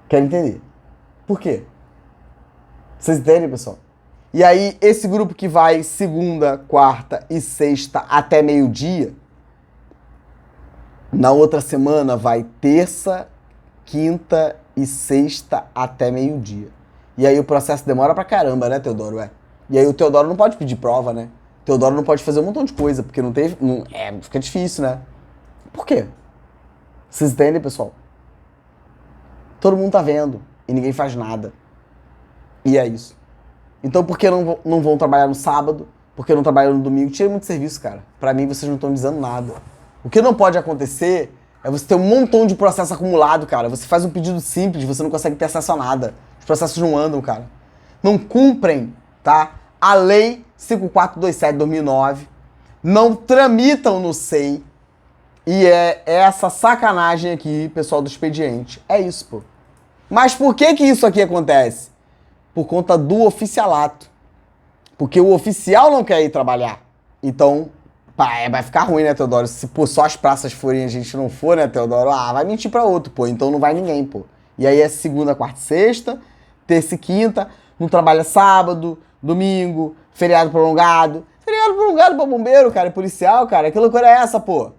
Quero entender. Por quê? Vocês entendem, pessoal? E aí, esse grupo que vai segunda, quarta e sexta até meio-dia, na outra semana vai terça, quinta e sexta até meio-dia. E aí o processo demora pra caramba, né, Teodoro? E aí o Teodoro não pode pedir prova, né? O Teodoro não pode fazer um montão de coisa, porque não teve... fica difícil, né? Por quê? Vocês entendem, pessoal? Todo mundo tá vendo e ninguém faz nada. E é isso. Então por que não vão trabalhar no sábado? Por que não trabalham no domingo? Tira muito serviço, cara. Pra mim, vocês não estão dizendo nada. O que não pode acontecer é você ter um montão de processo acumulado, cara. Você faz um pedido simples, você não consegue ter acesso a nada. Os processos não andam, cara. Não cumprem, tá? A Lei 5427/2009. Não tramitam no SEI. E é essa sacanagem aqui, pessoal do expediente. É isso, pô. Mas por que isso aqui acontece? Por conta do oficialato. Porque o oficial não quer ir trabalhar. Então, vai ficar ruim, né, Teodoro? Se só as praças forem e a gente não for, né, Teodoro? Vai mentir pra outro, pô. Então não vai ninguém, pô. E aí é segunda, quarta e sexta, terça e quinta, não trabalha sábado, domingo, feriado prolongado. Feriado prolongado pra bombeiro, cara, e policial, cara. Que loucura é essa, pô?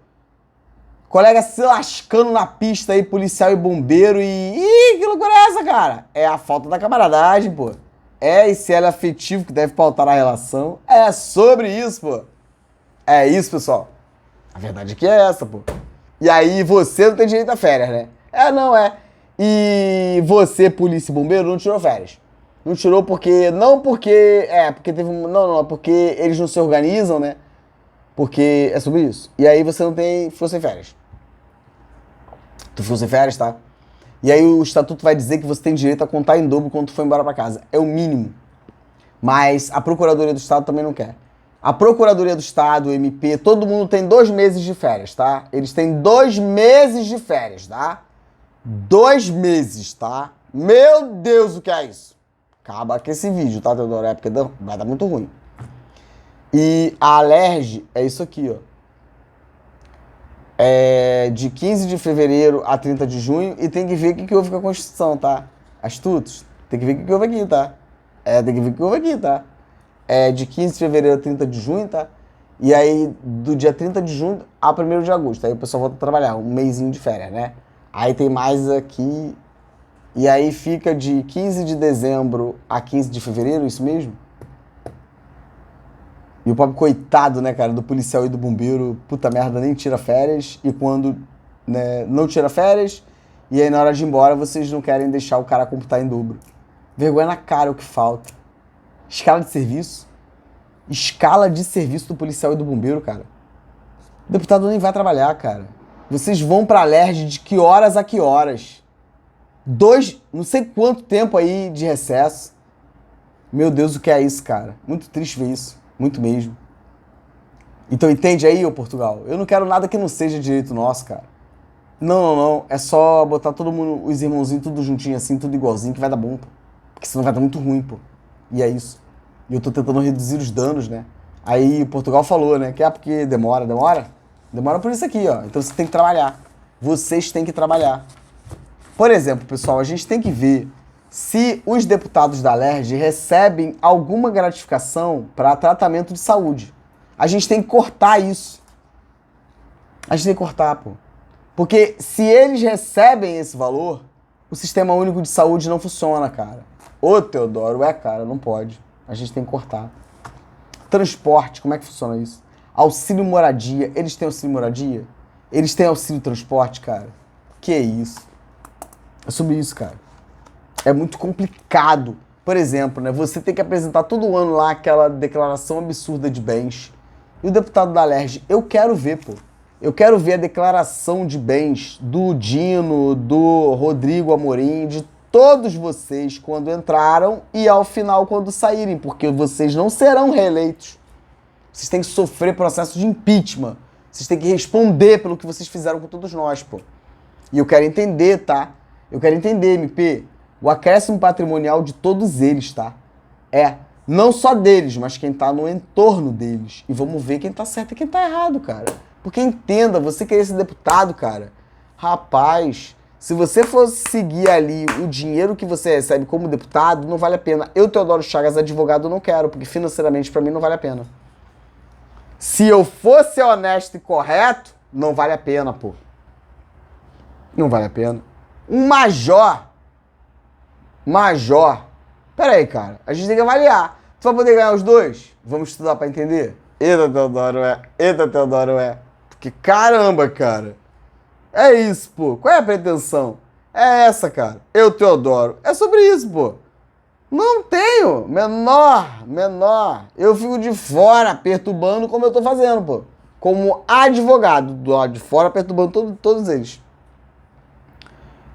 Colega se lascando na pista aí, policial e bombeiro e... que loucura é essa, cara? É a falta da camaradagem, pô. Esse elo afetivo que deve pautar a relação. É sobre isso, pô. É isso, pessoal. A verdade aqui é essa, pô. E aí você não tem direito a férias, né? Não é. E você, polícia e bombeiro, não tirou férias. Não tirou porque... Não porque... porque teve um... Não, porque eles não se organizam, né? Porque é sobre isso. E aí você não tem... Ficou sem férias. Tu ficou sem férias, tá? E aí o estatuto vai dizer que você tem direito a contar em dobro quando tu for embora pra casa. É o mínimo. Mas a Procuradoria do Estado também não quer. A Procuradoria do Estado, o MP, todo mundo tem 2 meses de férias, tá? Eles têm 2 meses de férias, tá? 2 meses, tá? Meu Deus, o que é isso? Acaba com esse vídeo, tá, Teodoro? É porque vai dar muito ruim. E a Alerj é isso aqui, ó. É de 15 de fevereiro a 30 de junho e tem que ver o que houve com a Constituição, tá? Astutos, tem que ver o que houve aqui, tá? Tem que ver o que houve aqui, tá? É de 15 de fevereiro a 30 de junho, tá? E aí, do dia 30 de junho a 1º de agosto. Aí o pessoal volta a trabalhar, um mesinho de férias, né? Aí tem mais aqui. E aí fica de 15 de dezembro a 15 de fevereiro, isso mesmo? E o pobre coitado, né, cara, do policial e do bombeiro, puta merda, nem tira férias. E quando, né, não tira férias, e aí na hora de ir embora, vocês não querem deixar o cara computar em dobro. Vergonha na cara o que falta. Escala de serviço. Escala de serviço do policial e do bombeiro, cara. O deputado nem vai trabalhar, cara. Vocês vão pra Alerj de que horas a que horas? Não sei quanto tempo aí de recesso. Meu Deus, o que é isso, cara? Muito triste ver isso. Muito mesmo. Então entende aí, ô Portugal? Eu não quero nada que não seja direito nosso, cara. Não. É só botar todo mundo, os irmãozinhos, tudo juntinho assim, tudo igualzinho, que vai dar bom, pô. Porque senão vai dar muito ruim, pô. E é isso. E eu tô tentando reduzir os danos, né? Aí o Portugal falou, né? Que porque demora. Demora por isso aqui, ó. Então você tem que trabalhar. Vocês têm que trabalhar. Por exemplo, pessoal, a gente tem que ver se os deputados da Alerj recebem alguma gratificação para tratamento de saúde. A gente tem que cortar isso. A gente tem que cortar, pô. Porque se eles recebem esse valor, o Sistema Único de Saúde não funciona, cara. Ô, Teodoro, cara, não pode. A gente tem que cortar. Transporte, como é que funciona isso? Auxílio moradia, eles têm auxílio moradia? Eles têm auxílio transporte, cara? Que isso? É sobre isso, cara. É muito complicado. Por exemplo, né, você tem que apresentar todo ano lá aquela declaração absurda de bens. E o deputado da Alerj, eu quero ver, pô. Eu quero ver a declaração de bens do Dino, do Rodrigo Amorim, de todos vocês quando entraram e ao final quando saírem, porque vocês não serão reeleitos. Vocês têm que sofrer processo de impeachment. Vocês têm que responder pelo que vocês fizeram com todos nós, pô. E eu quero entender, tá? Eu quero entender, MP, o acréscimo patrimonial de todos eles, tá? Não só deles, mas quem tá no entorno deles. E vamos ver quem tá certo e quem tá errado, cara. Porque entenda, você querer ser deputado, cara, rapaz, se você fosse seguir ali o dinheiro que você recebe como deputado, não vale a pena. Eu, Teodoro Chagas, advogado, não quero, porque financeiramente pra mim não vale a pena. Se eu fosse honesto e correto, não vale a pena, pô. Não vale a pena. Um major. Pera aí, cara. A gente tem que avaliar. Tu vai poder ganhar os dois? Vamos estudar pra entender? Eita, Teodoro, Porque caramba, cara. É isso, pô. Qual é a pretensão? É essa, cara. Eu, Teodoro. É sobre isso, pô. Não tenho. Menor. Eu fico de fora perturbando como eu tô fazendo, pô. Como advogado do lado de fora perturbando todos eles.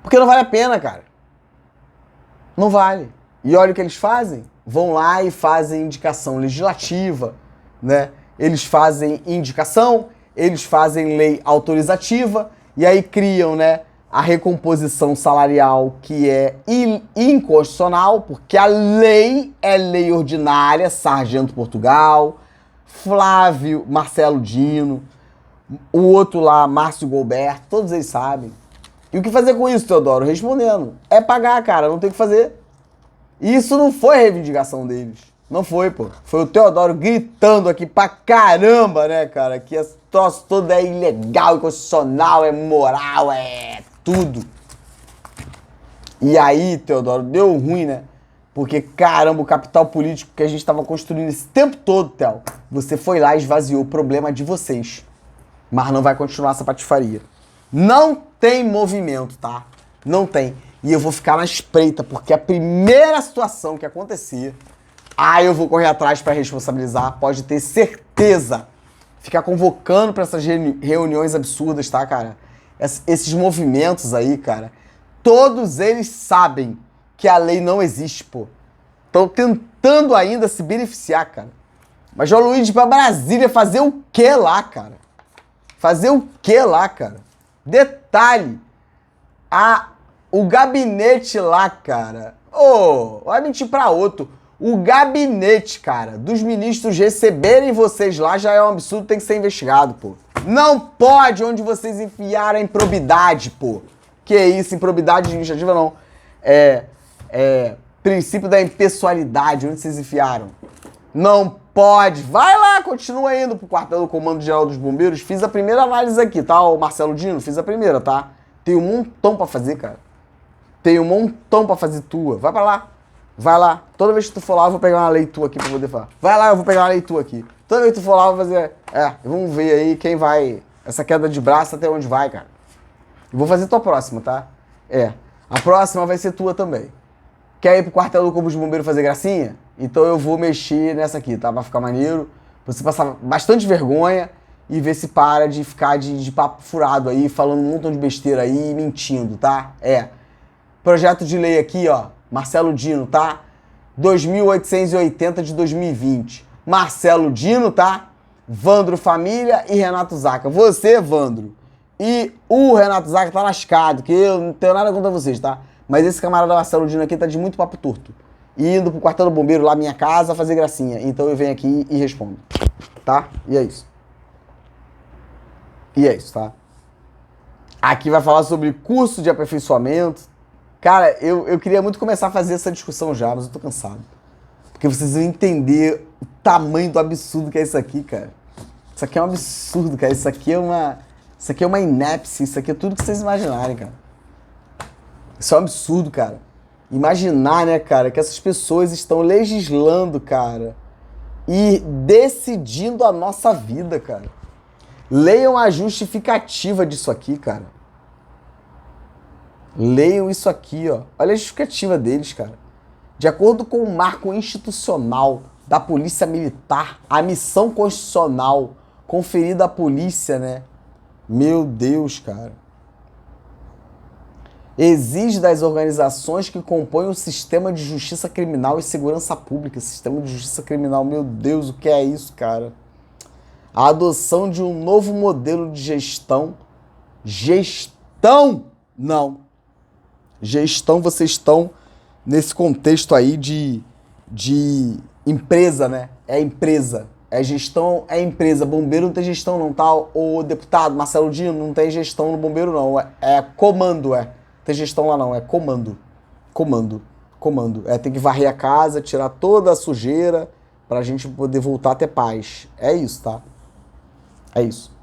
Porque não vale a pena, cara. Não vale. E olha o que eles fazem. Vão lá e fazem indicação legislativa, né? Eles fazem indicação, eles fazem lei autorizativa e aí criam, né, a recomposição salarial que é inconstitucional, porque a lei é lei ordinária, Sargento Portugal, Flávio, Marcelo Dino, o outro lá, Márcio Golberto, todos eles sabem. E o que fazer com isso, Teodoro? Respondendo. É pagar, cara, não tem o que fazer. E isso não foi reivindicação deles. Não foi, pô. Foi o Teodoro gritando aqui pra caramba, né, cara? Que esse troço todo é ilegal, inconstitucional, é moral, é tudo. E aí, Teodoro, deu ruim, né? Porque, caramba, o capital político que a gente tava construindo esse tempo todo, Theo, você foi lá e esvaziou o problema de vocês. Mas não vai continuar essa patifaria. Não tem movimento, tá? Não tem. E eu vou ficar na espreita, porque a primeira situação que acontecer, eu vou correr atrás para responsabilizar, pode ter certeza. Ficar convocando para essas reuniões absurdas, tá, cara? Esses movimentos aí, cara, todos eles sabem que a lei não existe, pô. Estão tentando ainda se beneficiar, cara. Major Luiz pra Brasília fazer o que lá, cara? Fazer o que lá, cara? Detalhe, o gabinete lá, cara, vai mentir pra outro. O gabinete, cara, dos ministros receberem vocês lá já é um absurdo, tem que ser investigado, pô. Não pode onde vocês enfiaram a improbidade, pô. Que isso, improbidade administrativa não. Princípio da impessoalidade, onde vocês enfiaram. Não pode. Vai lá, continua indo pro quartel do Comando Geral dos Bombeiros. Fiz a primeira análise aqui, tá? O Marcelo Dino, fiz a primeira, tá? Tem um montão pra fazer, cara. Tem um montão pra fazer tua. Vai pra lá. Vai lá. Toda vez que tu for lá, eu vou pegar uma leitura aqui pra poder falar. Vai lá, eu vou pegar uma leitura aqui. Toda vez que tu for lá, eu vou fazer... vamos ver aí quem vai... Essa queda de braço até onde vai, cara. Eu vou fazer tua próxima, tá? A próxima vai ser tua também. Quer ir pro quartel do Corpo de Bombeiro fazer gracinha? Então eu vou mexer nessa aqui, tá? Pra ficar maneiro. Você passar bastante vergonha e ver se para de ficar de papo furado aí, falando um montão de besteira aí e mentindo, tá? Projeto de lei aqui, ó. Marcelo Dino, tá? 2.880 de 2020. Marcelo Dino, tá? Vandro Família e Renato Zaca. Você, Vandro, e o Renato Zaca tá lascado, que eu não tenho nada contra vocês, tá? Mas esse camarada Marcelo Dino aqui tá de muito papo torto. Indo pro quartel do bombeiro lá, minha casa, fazer gracinha. Então eu venho aqui e respondo. Tá? E é isso. Tá? Aqui vai falar sobre curso de aperfeiçoamento. Cara, eu queria muito começar a fazer essa discussão já, mas eu tô cansado. Porque vocês vão entender o tamanho do absurdo que é isso aqui, cara. Isso aqui é um absurdo, cara. Isso aqui é uma inépcia. Isso aqui é tudo que vocês imaginarem, cara. Isso é um absurdo, cara. Imaginar, né, cara, que essas pessoas estão legislando, cara, e decidindo a nossa vida, cara. Leiam a justificativa disso aqui, cara. Leiam isso aqui, ó. Olha a justificativa deles, cara. De acordo com o marco institucional da Polícia Militar, a missão constitucional conferida à polícia, né? Meu Deus, cara. Exige das organizações que compõem o sistema de justiça criminal e segurança pública. Sistema de justiça criminal, meu Deus, o que é isso, cara? A adoção de um novo modelo de gestão. Gestão? Não. Gestão, vocês estão nesse contexto aí de empresa, né? É empresa. É gestão, é empresa. Bombeiro não tem gestão não, tá? O deputado Marcelo Dino não tem gestão no bombeiro não. É comando, tem gestão lá não, é comando. Comando. Tem que varrer a casa, tirar toda a sujeira pra gente poder voltar a ter paz. É isso, tá? É isso.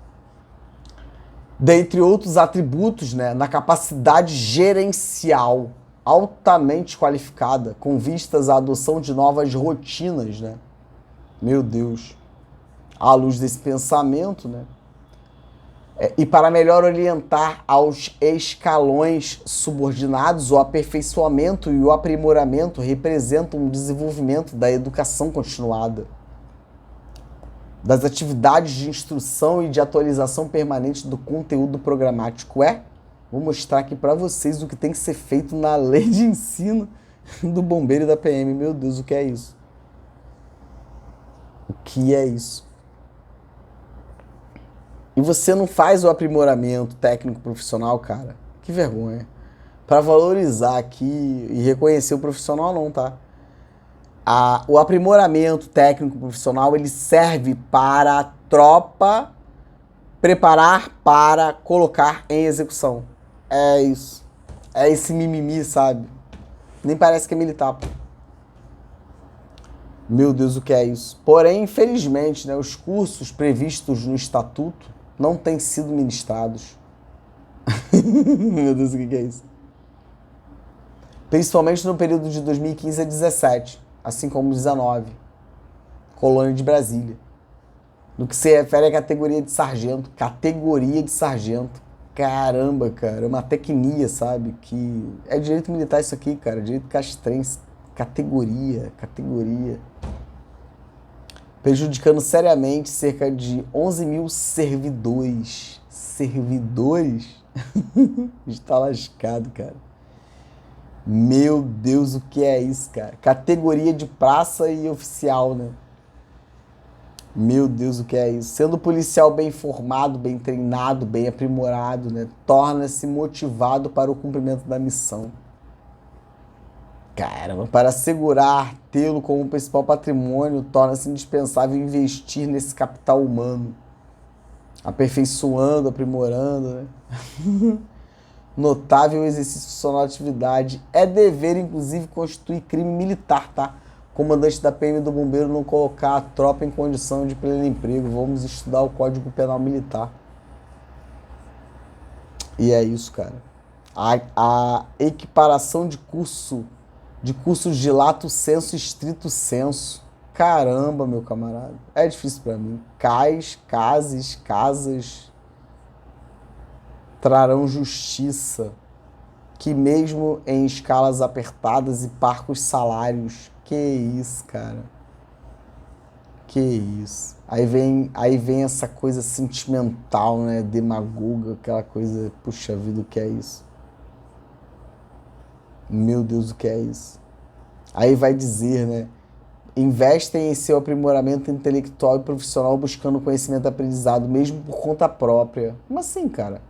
Dentre outros atributos, né, na capacidade gerencial altamente qualificada, com vistas à adoção de novas rotinas, né? Meu Deus. À luz desse pensamento, né? E para melhor orientar aos escalões subordinados, o aperfeiçoamento e o aprimoramento representam um desenvolvimento da educação continuada, das atividades de instrução e de atualização permanente do conteúdo programático. Vou mostrar aqui para vocês o que tem que ser feito na lei de ensino do bombeiro e da PM. Meu Deus, o que é isso? O que é isso? E você não faz o aprimoramento técnico profissional, cara? Que vergonha. Para valorizar aqui e reconhecer o profissional não, tá? O aprimoramento técnico profissional, ele serve para a tropa preparar para colocar em execução. É isso. É esse mimimi, sabe? Nem parece que é militar, pô. Meu Deus, o que é isso? Porém, infelizmente, né, os cursos previstos no Estatuto não têm sido ministrados. Meu Deus, o que é isso? Principalmente no período de 2015 a 2017, assim como 2019, Colônia de Brasília. No que se refere à categoria de sargento. Categoria de sargento. Caramba, cara, é uma tecnia, sabe? Que é direito militar isso aqui, cara, direito castrense. Categoria. Prejudicando seriamente cerca de 11 mil servidores. Servidores? Está lascado, cara. Meu Deus, o que é isso, cara? Categoria de praça e oficial, né? Meu Deus, o que é isso? Sendo policial bem formado, bem treinado, bem aprimorado, né? Torna-se motivado para o cumprimento da missão. Caramba, para assegurar tê-lo como principal patrimônio, torna-se indispensável investir nesse capital humano, aperfeiçoando, aprimorando, né? Notável exercício de sua atividade. É dever, inclusive, constituir crime militar, tá? Comandante da PM do Bombeiro não colocar a tropa em condição de pleno emprego. Vamos estudar o Código Penal Militar. E é isso, cara. A equiparação de cursos de lato sensu e estrito sensu. Caramba, meu camarada. É difícil pra mim. Casas trarão justiça, que mesmo em escalas apertadas e parcos salários. Que isso, cara. Que isso. Aí vem essa coisa sentimental, né? Demagoga, aquela coisa, puxa vida, o que é isso? Meu Deus, o que é isso? Aí vai dizer, né? Investem em seu aprimoramento intelectual e profissional buscando conhecimento aprendizado, mesmo por conta própria. Como assim, cara?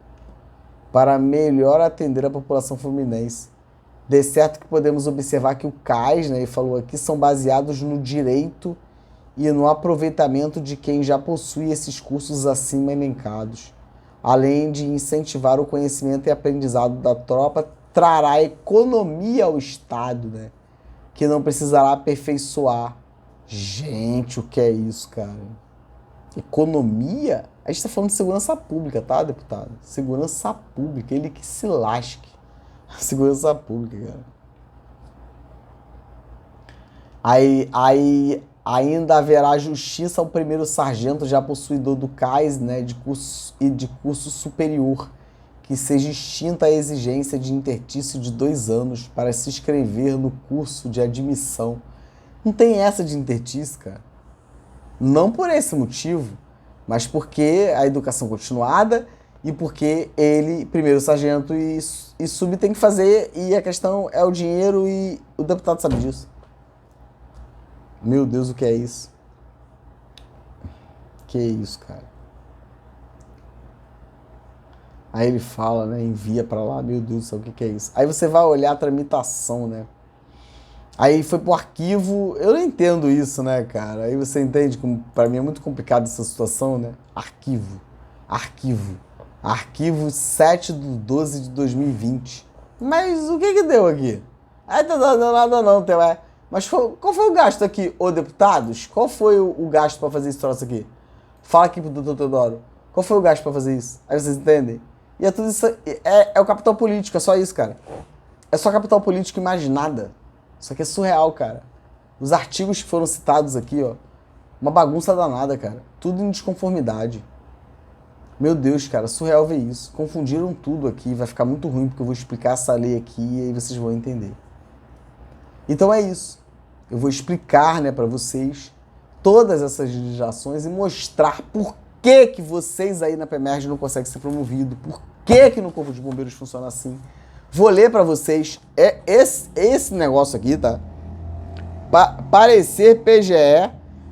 Para melhor atender a população fluminense. De certo que podemos observar que o CAIS, né, ele falou aqui, são baseados no direito e no aproveitamento de quem já possui esses cursos acima elencados. Além de incentivar o conhecimento e aprendizado da tropa, trará economia ao Estado, né, que não precisará aperfeiçoar. Gente, o que é isso, cara? Economia? A gente está falando de segurança pública, tá, deputado? Segurança pública, ele que se lasque. Segurança pública, cara. Aí ainda haverá justiça ao primeiro sargento já possuidor do CAIS, né, de curso superior, que seja extinta a exigência de intertício de 2 anos para se inscrever no curso de admissão. Não tem essa de intertício, cara. Não por esse motivo, mas porque a educação continuada e porque ele, primeiro sargento e sub, tem que fazer, e a questão é o dinheiro e o deputado sabe disso. Meu Deus, o que é isso? Que isso, cara? Aí ele fala, né? Envia pra lá, meu Deus do céu, o que é isso? Aí você vai olhar a tramitação, né? Aí foi pro arquivo, eu não entendo isso, né, cara? Aí você entende como, pra mim é muito complicado essa situação, né? Arquivo 7/12/2020. Mas o que deu aqui? Aí não deu nada não, Telé. Mas qual foi o gasto aqui, ô deputados? Qual foi o gasto pra fazer esse troço aqui? Fala aqui pro doutor Teodoro. Qual foi o gasto pra fazer isso? Aí vocês entendem? E é tudo isso, é o capital político, é só isso, cara. É só capital político e mais nada. Isso aqui é surreal, cara. Os artigos que foram citados aqui, ó. Uma bagunça danada, cara. Tudo em desconformidade. Meu Deus, cara, surreal ver isso. Confundiram tudo aqui. Vai ficar muito ruim porque eu vou explicar essa lei aqui e aí vocês vão entender. Então é isso. Eu vou explicar, né, pra vocês todas essas legislações e mostrar por que vocês aí na PEMERG não conseguem ser promovidos. Por que no Corpo de Bombeiros funciona assim. Vou ler pra vocês esse negócio aqui, tá? Parecer PGE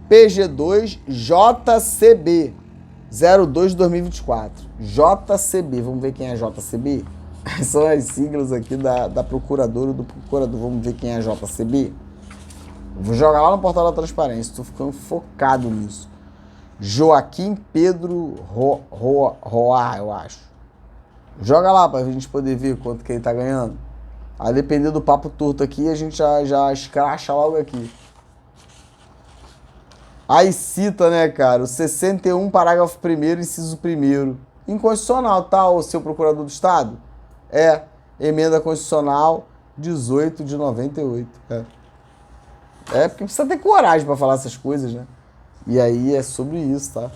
PG2 JCB 02/2024. JCB, vamos ver quem é JCB? São as siglas aqui da procuradora ou do procurador. Vamos ver quem é JCB? Vou jogar lá no portal da transparência, estou ficando focado nisso. Joaquim Pedro Roar, eu acho. Joga lá pra gente poder ver quanto que ele tá ganhando. A depender do papo torto aqui, a gente já escracha logo aqui. Aí cita, né, cara, o 61, parágrafo 1º, inciso 1º. Inconstitucional, tá, o seu procurador do Estado? É, emenda constitucional 18/98. Porque precisa ter coragem pra falar essas coisas, né? E aí é sobre isso, tá?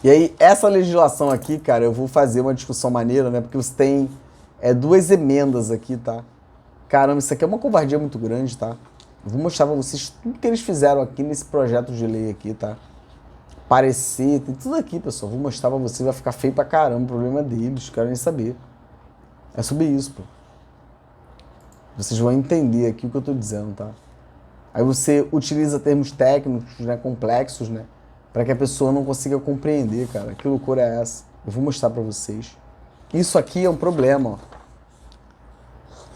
E aí, essa legislação aqui, cara, eu vou fazer uma discussão maneira, né? Porque você tem 2 emendas aqui, tá? Caramba, isso aqui é uma covardia muito grande, tá? Eu vou mostrar pra vocês tudo que eles fizeram aqui nesse projeto de lei aqui, tá? Parecer, tem tudo aqui, pessoal. Vou mostrar pra vocês, vai ficar feio pra caramba. O problema é deles, quero nem saber. É sobre isso, pô. Vocês vão entender aqui o que eu tô dizendo, tá? Aí você utiliza termos técnicos, né, complexos, né, para que a pessoa não consiga compreender, cara. Que loucura é essa? Eu vou mostrar para vocês. Isso aqui é um problema, ó.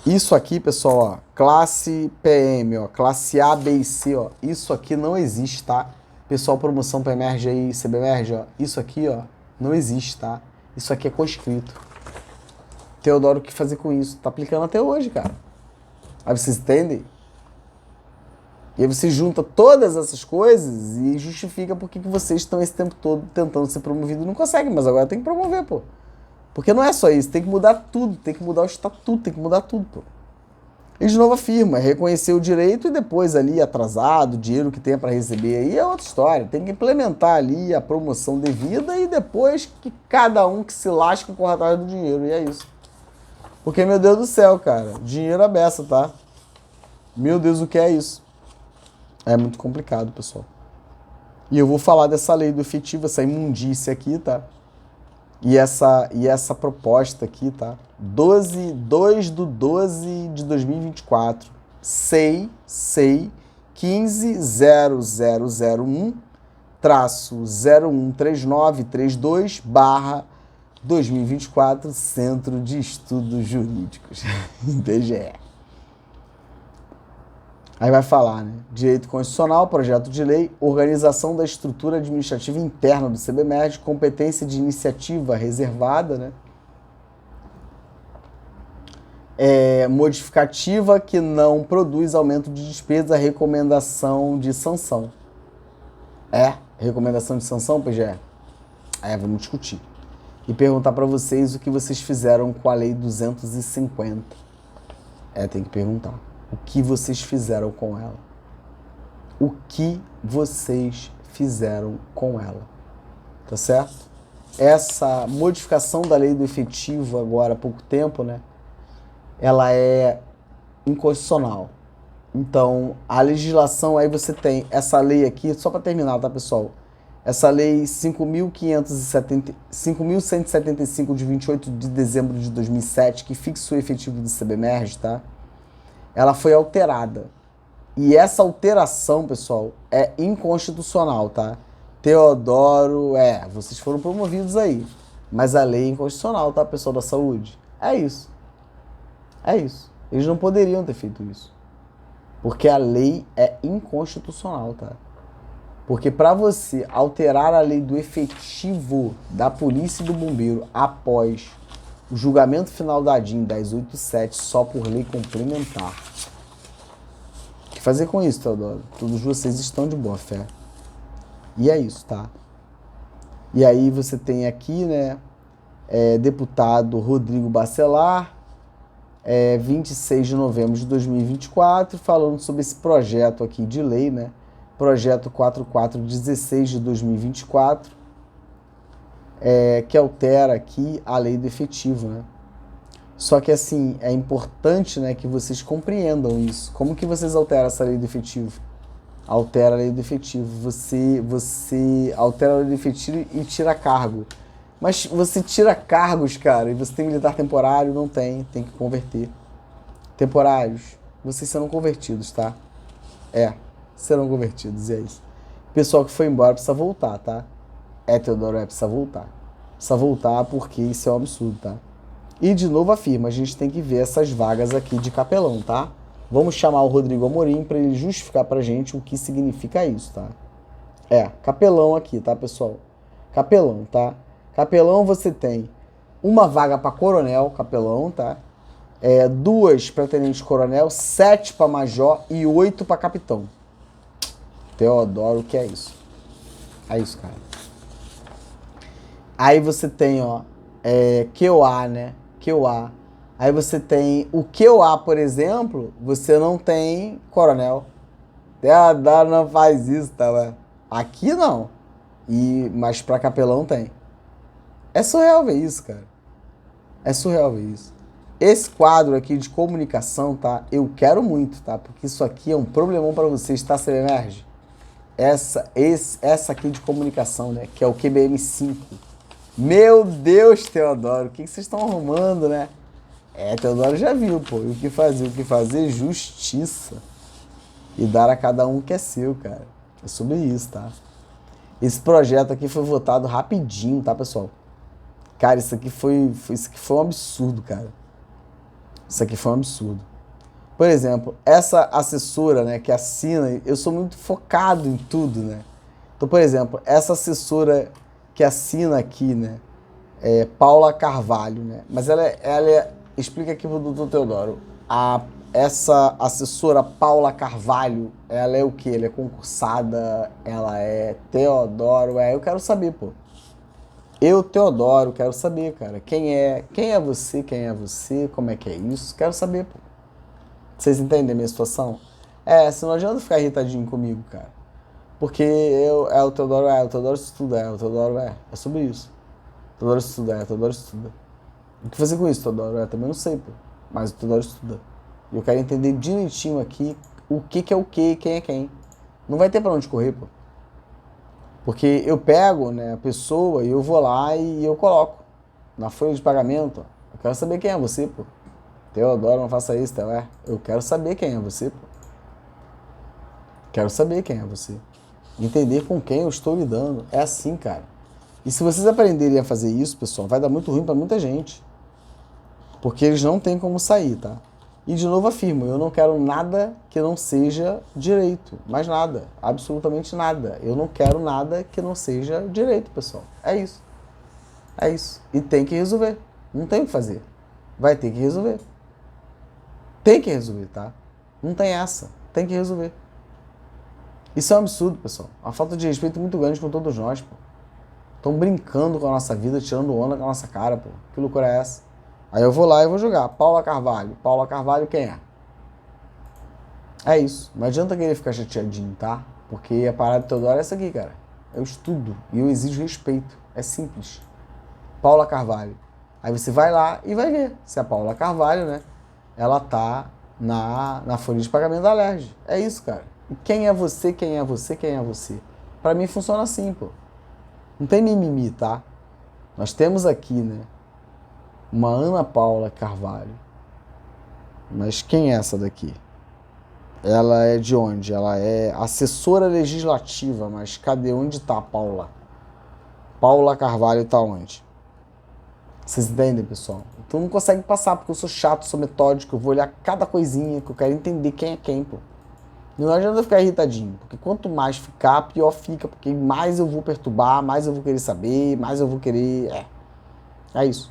Isso aqui, pessoal, ó, classe PM, ó, classe A, B e C, ó, isso aqui não existe, tá? Pessoal, promoção para Emerge aí, CBMerge, ó, isso aqui, ó, não existe, tá? Isso aqui é conscrito. Teodoro, o que fazer com isso? Tá aplicando até hoje, cara. Aí vocês entendem? E aí você junta todas essas coisas e justifica por que vocês estão esse tempo todo tentando ser promovido e não conseguem, mas agora tem que promover, pô. Porque não é só isso, tem que mudar tudo, tem que mudar o estatuto, tem que mudar tudo, pô. E de novo afirma, reconhecer o direito e depois ali atrasado, o dinheiro que tenha para receber aí é outra história. Tem que implementar ali a promoção devida e depois que cada um que se lasca corra atrás do dinheiro, e é isso. Porque, meu Deus do céu, cara, dinheiro é beça, tá? Meu Deus, o que é isso? É muito complicado, pessoal. E eu vou falar dessa lei do efetivo, essa imundície aqui, tá? E essa proposta aqui, tá? 2 de 12 de 2024. SEI 15.0001-013932/2024, Centro de Estudos Jurídicos, IBGE. Aí vai falar, né? Direito Constitucional, projeto de lei, organização da estrutura administrativa interna do CBMerge, competência de iniciativa reservada, né? Modificativa que não produz aumento de despesa, recomendação de sanção. Recomendação de sanção, PGE? Vamos discutir. E perguntar para vocês o que vocês fizeram com a Lei 250. Tem que perguntar. O que vocês fizeram com ela? O que vocês fizeram com ela? Tá certo? Essa modificação da lei do efetivo agora há pouco tempo, né? Ela é inconstitucional. Então, a legislação, aí você tem essa lei aqui, só para terminar, tá, pessoal? Essa lei 5.175 de 28 de dezembro de 2007, que fixa o efetivo do CBMerge, tá? Ela foi alterada. E essa alteração, pessoal, é inconstitucional, tá? Teodoro, vocês foram promovidos aí. Mas a lei é inconstitucional, tá, pessoal da saúde? É isso. É isso. Eles não poderiam ter feito isso. Porque a lei é inconstitucional, tá? Porque para você alterar a lei do efetivo da polícia e do bombeiro após o julgamento final da ADIM 1087 só por lei complementar. O que fazer com isso, Teodoro? Todos vocês estão de boa fé. E é isso, tá? E aí você tem aqui, né, deputado Rodrigo Bacelar, 26 de novembro de 2024, falando sobre esse projeto aqui de lei, né? Projeto 4416 de 2024, que altera aqui a lei do efetivo, né? Só que, assim, é importante, né, que vocês compreendam isso. Como que vocês alteram essa lei do efetivo? Altera a lei do efetivo. Você altera a lei do efetivo e tira cargo. Mas você tira cargos, cara, e você tem militar temporário? Não tem que converter. Temporários, vocês serão convertidos, tá? Serão convertidos, e é isso. O pessoal que foi embora precisa voltar, tá? Teodoro, precisa voltar. Precisa voltar porque isso é um absurdo, tá? E de novo afirma, a gente tem que ver essas vagas aqui de capelão, tá? Vamos chamar o Rodrigo Amorim para ele justificar pra gente o que significa isso, tá? Capelão aqui, tá, pessoal? Capelão, tá? Capelão você tem uma vaga para coronel, capelão, tá? 2 para tenente-coronel, 7 para major e 8 para capitão. Teodoro, o que é isso? É isso, cara. Aí você tem, ó, QA, né? QA. Aí você tem o QA, por exemplo, você não tem coronel. Teodoro não faz isso, tá? Ué? Aqui não. Mas pra capelão tem. É surreal ver isso, cara. É surreal ver isso. Esse quadro aqui de comunicação, tá? Eu quero muito, tá? Porque isso aqui é um problemão pra vocês, tá, CBMerge? Essa aqui de comunicação, né? Que é o QBM5. Meu Deus, Teodoro, o que vocês estão arrumando, né? Teodoro já viu, pô. E o que fazer? Justiça.
e dar a cada um o que é seu, cara. É sobre isso, tá? Esse projeto aqui foi votado rapidinho, tá, pessoal? Cara, isso aqui foi um absurdo, cara. Isso aqui foi um absurdo. Por exemplo, essa assessora, né, que assina, eu sou muito focado em tudo, né? Então, por exemplo, essa assessora que assina aqui, né, é Paula Carvalho, né? Mas explica aqui pro doutor Teodoro. Essa assessora Paula Carvalho, ela é o quê? Ela é concursada, ela é Teodoro, eu quero saber, pô. Eu, Teodoro, quero saber, cara. Quem é você? Quem é você? Como é que é isso? Quero saber, pô. Vocês entendem a minha situação? Você não adianta ficar irritadinho comigo, cara. Porque o Teodoro estuda, o Teodoro é sobre isso. O Teodoro estuda, o Teodoro estuda. O que fazer com isso, Teodoro? Também não sei, pô. Mas o Teodoro estuda. E eu quero entender direitinho aqui o que é o que e quem é quem. Não vai ter pra onde correr, pô. Porque eu pego, né, a pessoa e eu vou lá e eu coloco na folha de pagamento. Eu quero saber quem é você, pô. Teodoro, não faça isso, Teodoro. Eu quero saber quem é você, pô. Quero saber quem é você. Entender com quem eu estou lidando. É assim, cara. E se vocês aprenderem a fazer isso, pessoal, vai dar muito ruim pra muita gente. Porque eles não têm como sair, tá? E de novo afirmo, eu não quero nada que não seja direito. Mais nada. Absolutamente nada. Eu não quero nada que não seja direito, pessoal. É isso. É isso. E tem que resolver. Não tem o que fazer. Vai ter que resolver. Tem que resolver, tá? Não tem essa. Tem que resolver. Isso é um absurdo, pessoal. Uma falta de respeito muito grande com todos nós, pô. Estão brincando com a nossa vida, tirando onda com a nossa cara, pô. Que loucura é essa? Aí eu vou lá e vou jogar. Paula Carvalho. Paula Carvalho quem é? É isso. Não adianta querer ficar chateadinho, tá? Porque a parada do Teodoro é essa aqui, cara. Eu estudo e eu exijo respeito. É simples. Paula Carvalho. Aí você vai lá e vai ver se a Paula Carvalho, né? Ela tá na folha de pagamento da Alerj. É isso, cara. E quem é você, quem é você, quem é você? Pra mim funciona assim, pô. Não tem mimimi, tá? Nós temos aqui, né? Uma Ana Paula Carvalho. Mas quem é essa daqui? Ela é de onde? Ela é assessora legislativa, mas cadê? Onde tá a Paula? Paula Carvalho tá onde? Vocês entendem, pessoal? Então não consegue passar, porque eu sou chato, sou metódico, eu vou olhar cada coisinha, que eu quero entender quem é quem, pô. Não adianta ficar irritadinho, porque quanto mais ficar, pior fica, porque mais eu vou perturbar, mais eu vou querer saber, mais eu vou querer... É isso.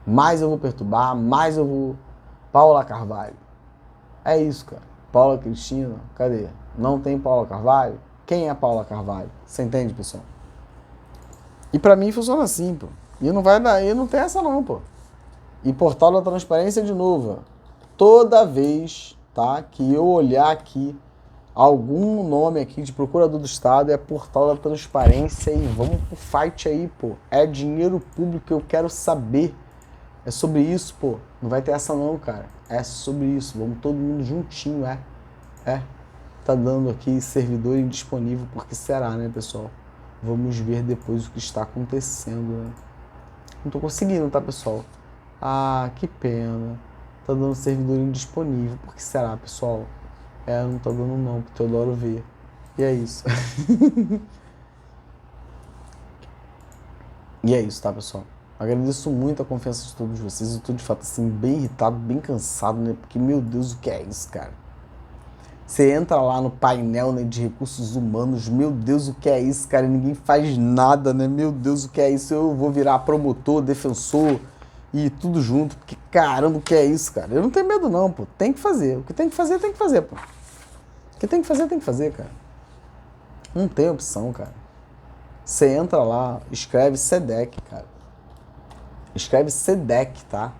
Mais eu vou perturbar, mais eu vou... Paula Carvalho. É isso, cara. Paula Cristina, cadê? Não tem Paula Carvalho? Quem é Paula Carvalho? Você entende, pessoal? E pra mim funciona assim, pô. E não vai dar, e não tem essa não, pô. E portal da transparência de novo. Toda vez, tá, que eu olhar aqui algum nome aqui de procurador do Estado, é portal da transparência e vamos pro fight aí, pô. É dinheiro público que eu quero saber. É sobre isso, pô. Não vai ter essa não, cara. É sobre isso. Vamos todo mundo juntinho, É. Tá dando aqui servidor indisponível. Por que será, né, pessoal? Vamos ver depois o que está acontecendo, né? Não tô conseguindo, tá, pessoal? Ah, que pena. Tá dando servidor indisponível. Por que será, pessoal? Não tá dando não, pro Teodoro ver. E é isso. E é isso, tá, pessoal? Agradeço muito a confiança de todos vocês. Eu tô, de fato, assim, bem irritado, bem cansado, né? Porque, meu Deus, o que é isso, cara? Você entra lá no painel, né, de recursos humanos, meu Deus, o que é isso, cara? E ninguém faz nada, né? Meu Deus, o que é isso? Eu vou virar promotor, defensor e tudo junto. Porque, caramba, o que é isso, cara? Eu não tenho medo, não, pô. Tem que fazer. O que tem que fazer, tem que fazer, pô. O que tem que fazer, cara. Não tem opção, cara. Você entra lá, escreve SEDEC, cara. Escreve SEDEC, tá?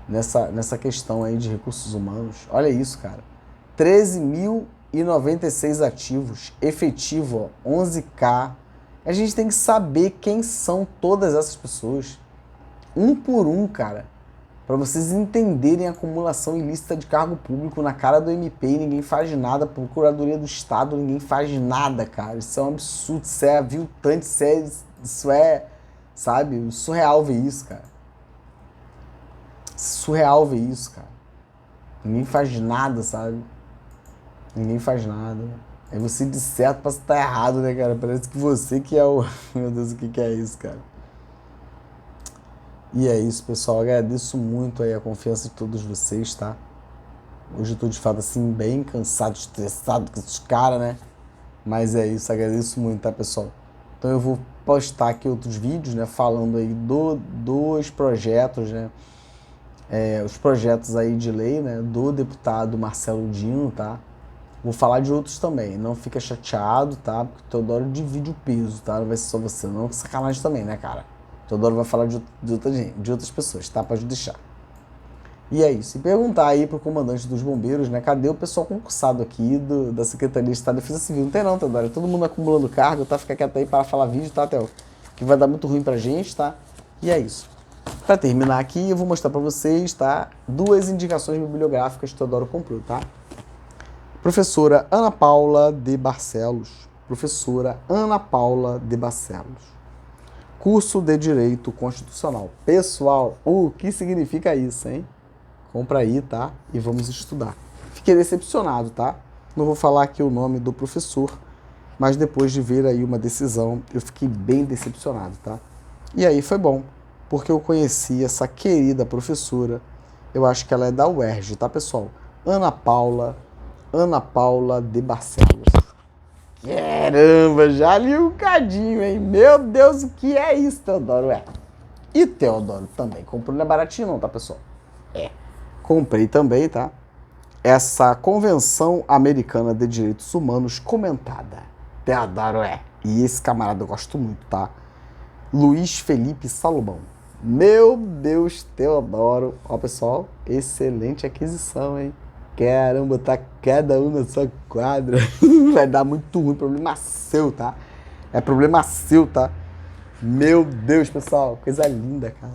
Nessa questão aí de recursos humanos. Olha isso, cara. 13.096 ativos. Efetivo, ó, 11K. A gente tem que saber quem são todas essas pessoas. Um por um, cara. Pra vocês entenderem a acumulação ilícita de cargo público na cara do MP e ninguém faz nada. Procuradoria do Estado, ninguém faz nada, cara. Isso é um absurdo, isso é aviltante, isso é, sabe, surreal ver isso, cara. Surreal ver isso, cara. Ninguém faz nada, sabe? Ninguém faz nada. Aí você de certo pra estar errado, né, cara? Parece que você que é o... Meu Deus, o que é isso, cara? E é isso, pessoal. Agradeço muito aí a confiança de todos vocês, tá? Hoje eu tô de fato assim, bem cansado, estressado com esses caras, né? Mas é isso, agradeço muito, tá, pessoal? Então eu vou postar aqui outros vídeos, né? Falando aí dos projetos, né? Os projetos aí de lei, né? Do deputado Marcelo Dino, tá? Vou falar de outros também, não fica chateado, tá? Porque o Teodoro divide o peso, tá? Não vai ser só você, não. Sacanagem também, né, cara? O Teodoro vai falar de outra gente, de outras pessoas, tá? Pode deixar. E é isso. E perguntar aí pro comandante dos bombeiros, né? Cadê o pessoal concursado aqui da Secretaria de Estado de Defesa Civil? Não tem não, Teodoro. Todo mundo acumulando cargo, tá? Fica quieto aí para falar vídeo, tá, Theo? Que vai dar muito ruim pra gente, tá? E é isso. Para terminar aqui, eu vou mostrar para vocês, tá? 2 indicações bibliográficas que o Teodoro comprou, tá? Professora Ana Paula de Barcelos. Professora Ana Paula de Barcelos. Curso de Direito Constitucional. Pessoal, o que significa isso, hein? Compra aí, tá? E vamos estudar. Fiquei decepcionado, tá? Não vou falar aqui o nome do professor, mas depois de ver aí uma decisão, eu fiquei bem decepcionado, tá? E aí foi bom, porque eu conheci essa querida professora. Eu acho que ela é da UERJ, tá, pessoal? Ana Paula de Barcelos. Caramba, já li um cadinho, hein? Meu Deus, o que é isso, Teodoro? E Teodoro também. Comprou, não é baratinho não, tá, pessoal? Comprei também, tá? Essa Convenção Americana de Direitos Humanos comentada. Teodoro, E esse camarada eu gosto muito, tá? Luiz Felipe Salomão. Meu Deus, Teodoro. Ó, pessoal, excelente aquisição, hein? Caramba, tá cada um na sua quadra. Vai dar muito ruim, problema seu, tá? É problema seu, tá? Meu Deus, pessoal, coisa linda, cara.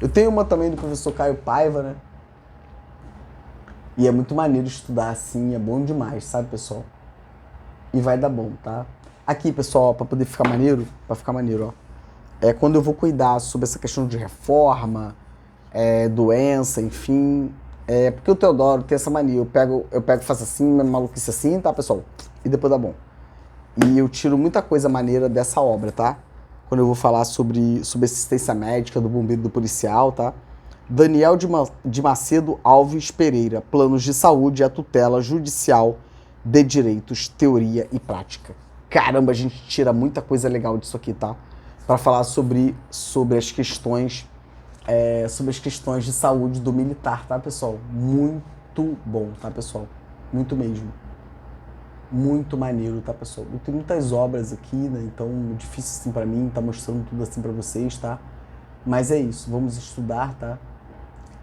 Eu tenho uma também do professor Caio Paiva, né? E é muito maneiro estudar assim, é bom demais, sabe, pessoal? E vai dar bom, tá? Aqui, pessoal, pra poder ficar maneiro, ó. É quando eu vou cuidar sobre essa questão de reforma, doença, enfim. Porque o Teodoro tem essa mania, eu pego e faço assim, maluquice assim, tá, pessoal? E depois dá bom. E eu tiro muita coisa maneira dessa obra, tá? Quando eu vou falar sobre assistência médica do bombeiro e do policial, tá? Daniel de Macedo Alves Pereira, Planos de Saúde e a Tutela Judicial de Direitos, Teoria e Prática. Caramba, a gente tira muita coisa legal disso aqui, tá? Para falar sobre as questões de saúde do militar, tá, pessoal? Muito bom, tá, pessoal? Muito mesmo. Muito maneiro, tá, pessoal? Eu tenho muitas obras aqui, né? Então, difícil assim pra mim, tá mostrando tudo assim pra vocês, tá? Mas é isso, vamos estudar, tá?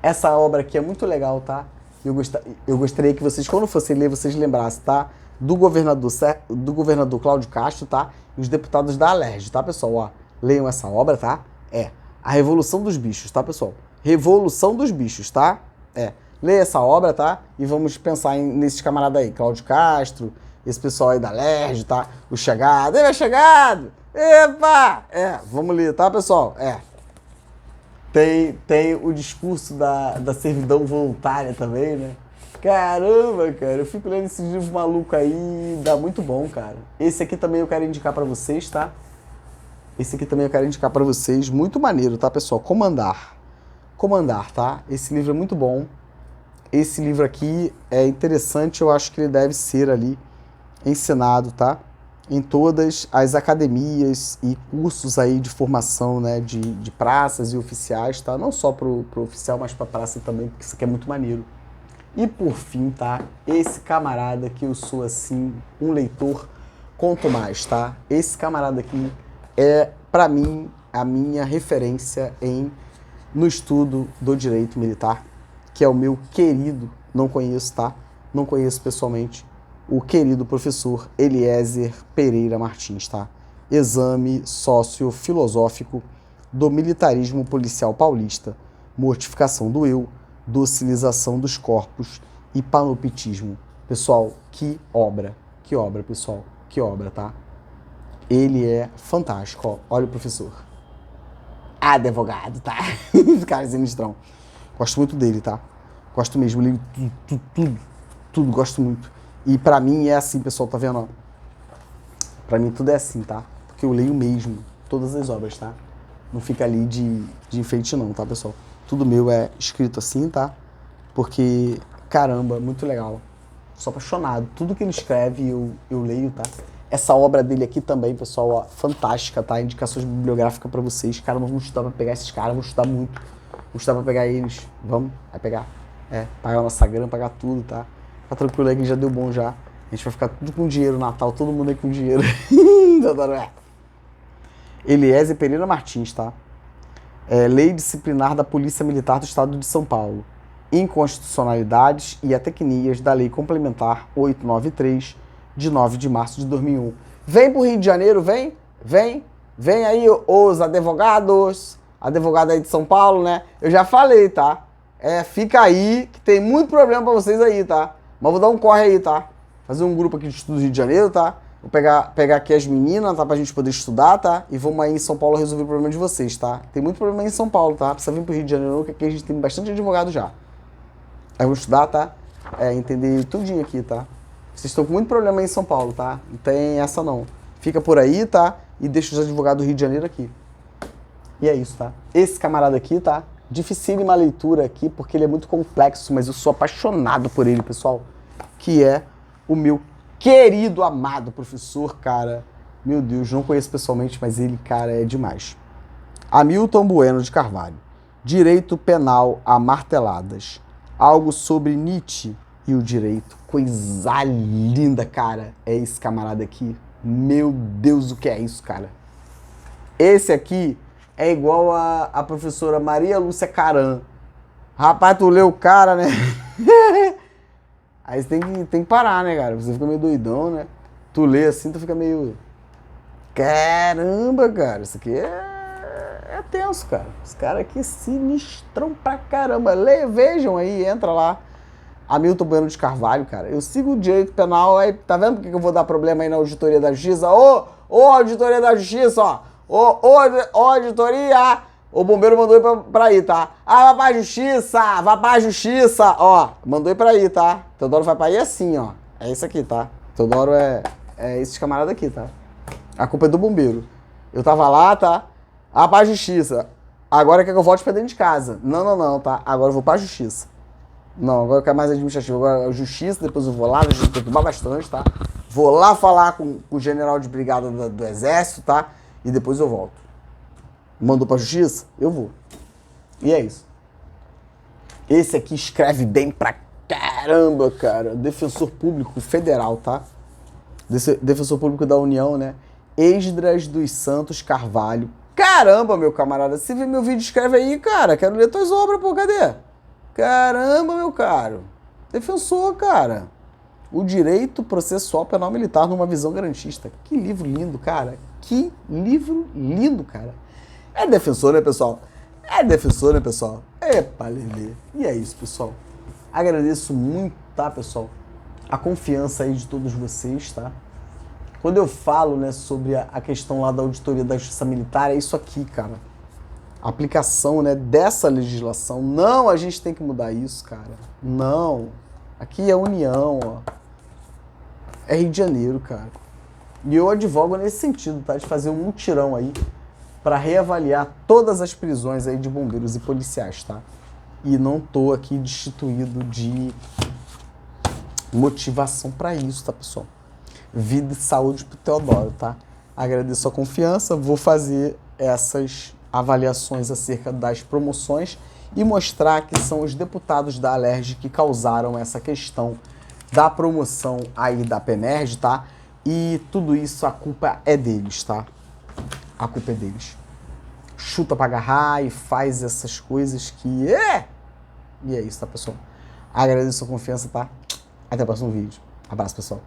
Essa obra aqui é muito legal, tá? Eu gostaria que vocês, quando fossem ler, vocês lembrassem, tá? Do governador Cláudio Castro, tá? E os deputados da Alerj, tá, pessoal? Ó, leiam essa obra, tá? A Revolução dos Bichos, tá, pessoal? Revolução dos Bichos, tá? Leia essa obra, tá? E vamos pensar nesses camaradas aí, Cláudio Castro, esse pessoal aí da Alerj, tá? O Chegado, ele é chegado! Epa! Vamos ler, tá, pessoal? Tem o discurso da servidão voluntária também, né? Caramba, cara, eu fico lendo esses livros malucos aí, dá muito bom, cara. Esse aqui também eu quero indicar pra vocês, tá? Muito maneiro, tá, pessoal? Comandar, tá? Esse livro é muito bom. Esse livro aqui é interessante, eu acho que ele deve ser ali ensinado, tá? Em todas as academias e cursos aí de formação, né, de praças e oficiais, tá? Não só pro oficial, mas pra praça também, porque isso aqui é muito maneiro. E por fim, tá? Esse camarada que eu sou, assim, um leitor quanto mais, tá? Esse camarada aqui é, pra mim, a minha referência no estudo do direito militar, que é o meu querido, não conheço, tá? Não conheço pessoalmente, o querido professor Eliezer Pereira Martins, tá? Exame Sociofilosófico do Militarismo Policial Paulista, Mortificação do Eu, Docilização dos Corpos e Panoptismo. Pessoal, que obra, pessoal, que obra, tá? Ele é fantástico, ó. Olha o professor. Advogado, tá? Cara, sinistrão. Gosto muito dele, tá? Gosto mesmo, leio tudo, gosto muito.
E pra mim é assim, pessoal, tá vendo? Ó? Pra mim tudo é assim, tá? Porque eu leio mesmo todas as obras, tá? Não fica ali de enfeite não, tá, pessoal? Tudo meu é escrito assim, tá? Porque, caramba, muito legal. Sou apaixonado. Tudo que ele escreve eu leio, tá? Essa obra dele aqui também, pessoal, ó, fantástica, tá? Indicações bibliográficas pra vocês. Cara, vamos estudar pra pegar esses caras, vamos estudar muito. Vamos estudar pra pegar eles. Vamos, vai pegar. Pagar o nossa grana, pagar tudo, tá? Tá tranquilo aí que já deu bom já. A gente vai ficar tudo com dinheiro, Natal, todo mundo aí com dinheiro. Eliezer Pereira Martins, tá? Lei Disciplinar da Polícia Militar do Estado de São Paulo. Inconstitucionalidades e atecnias da Lei Complementar 893, de 9 de março de 2001. Vem pro Rio de Janeiro, vem aí os advogados aí de São Paulo, né? Eu já falei, tá? Fica aí, que tem muito problema pra vocês aí, tá? Mas vou dar um corre aí, tá? Fazer um grupo aqui de estudo do Rio de Janeiro, tá? Vou pegar aqui as meninas, tá? Pra gente poder estudar, tá? E vamos aí em São Paulo resolver o problema de vocês, tá? Tem muito problema aí em São Paulo, tá? Precisa vir pro Rio de Janeiro, que aqui a gente tem bastante advogado já. Aí vamos estudar, tá? Entender tudinho aqui, tá? Vocês estão com muito problema aí em São Paulo, tá? Não tem essa não. Fica por aí, tá? E deixa os advogados do Rio de Janeiro aqui. E é isso, tá? Esse camarada aqui, tá? Dificílima leitura aqui, porque ele é muito complexo, mas eu sou apaixonado por ele, pessoal. Que é o meu querido, amado professor, cara. Meu Deus, não conheço pessoalmente, mas ele, cara, é demais. Hamilton Bueno de Carvalho. Direito Penal a Marteladas. Algo sobre Nietzsche e o direito. Coisa linda, cara. É esse camarada aqui. Meu Deus, o que é isso, cara? Esse aqui é igual a professora Maria Lúcia Caram. Rapaz, tu leu o cara, né? Aí você tem que parar, né, cara? Você fica meio doidão, né? Tu lê assim, tu fica meio... Caramba, cara. Isso aqui é tenso, cara. Os caras aqui sinistrão pra caramba. Vejam aí, entra lá. Hamilton Bueno de Carvalho, cara. Eu sigo o direito penal, aí tá vendo por que eu vou dar problema aí na Auditoria da Justiça? Ô, Auditoria da Justiça, ó. Ô, auditoria. O bombeiro mandou ir pra aí, tá? Ah, vai pra justiça, ó. Mandou ir pra aí, tá? Teodoro vai pra aí assim, ó. É isso aqui, tá? Teodoro é esses camaradas aqui, tá? A culpa é do bombeiro. Eu tava lá, tá? Ah, pra justiça. Agora quer que eu volte pra dentro de casa. Não, tá? Agora eu vou pra justiça. Não, agora eu quero mais administrativo. Agora a justiça, depois eu vou lá, a gente tem que tomar bastante, tá? Vou lá falar com o general de brigada do exército, tá? E depois eu volto. Mandou pra justiça? Eu vou. E é isso. Esse aqui escreve bem pra caramba, cara. Defensor Público Federal, tá? Defensor Público da União, né? Esdras dos Santos Carvalho. Caramba, meu camarada. Se vê meu vídeo, escreve aí, cara. Quero ler tuas obras, pô. Cadê? Caramba, meu caro. Defensor, cara. O Direito Processual Penal Militar numa Visão Garantista. Que livro lindo, cara. Que livro lindo, cara. É defensor, né, pessoal? Epa, Lelê. E é isso, pessoal. Agradeço muito, tá, pessoal? A confiança aí de todos vocês, tá? Quando eu falo, né, sobre a questão lá da Auditoria da Justiça Militar, é isso aqui, cara. A aplicação, né, dessa legislação. Não, a gente tem que mudar isso, cara. Não. Aqui é União, ó. É Rio de Janeiro, cara. E eu advogo nesse sentido, tá? De fazer um mutirão aí para reavaliar todas as prisões aí de bombeiros e policiais, tá? E não tô aqui destituído de motivação para isso, tá, pessoal? Vida e saúde pro Teodoro, tá? Agradeço a confiança, vou fazer essas avaliações acerca das promoções e mostrar que são os deputados da Alerj que causaram essa questão da promoção aí da PENERG, tá? E tudo isso, a culpa é deles, tá? A culpa é deles. Chuta pra agarrar e faz essas coisas que... E é isso, tá, pessoal? Agradeço a confiança, tá? Até o próximo vídeo. Abraço, pessoal.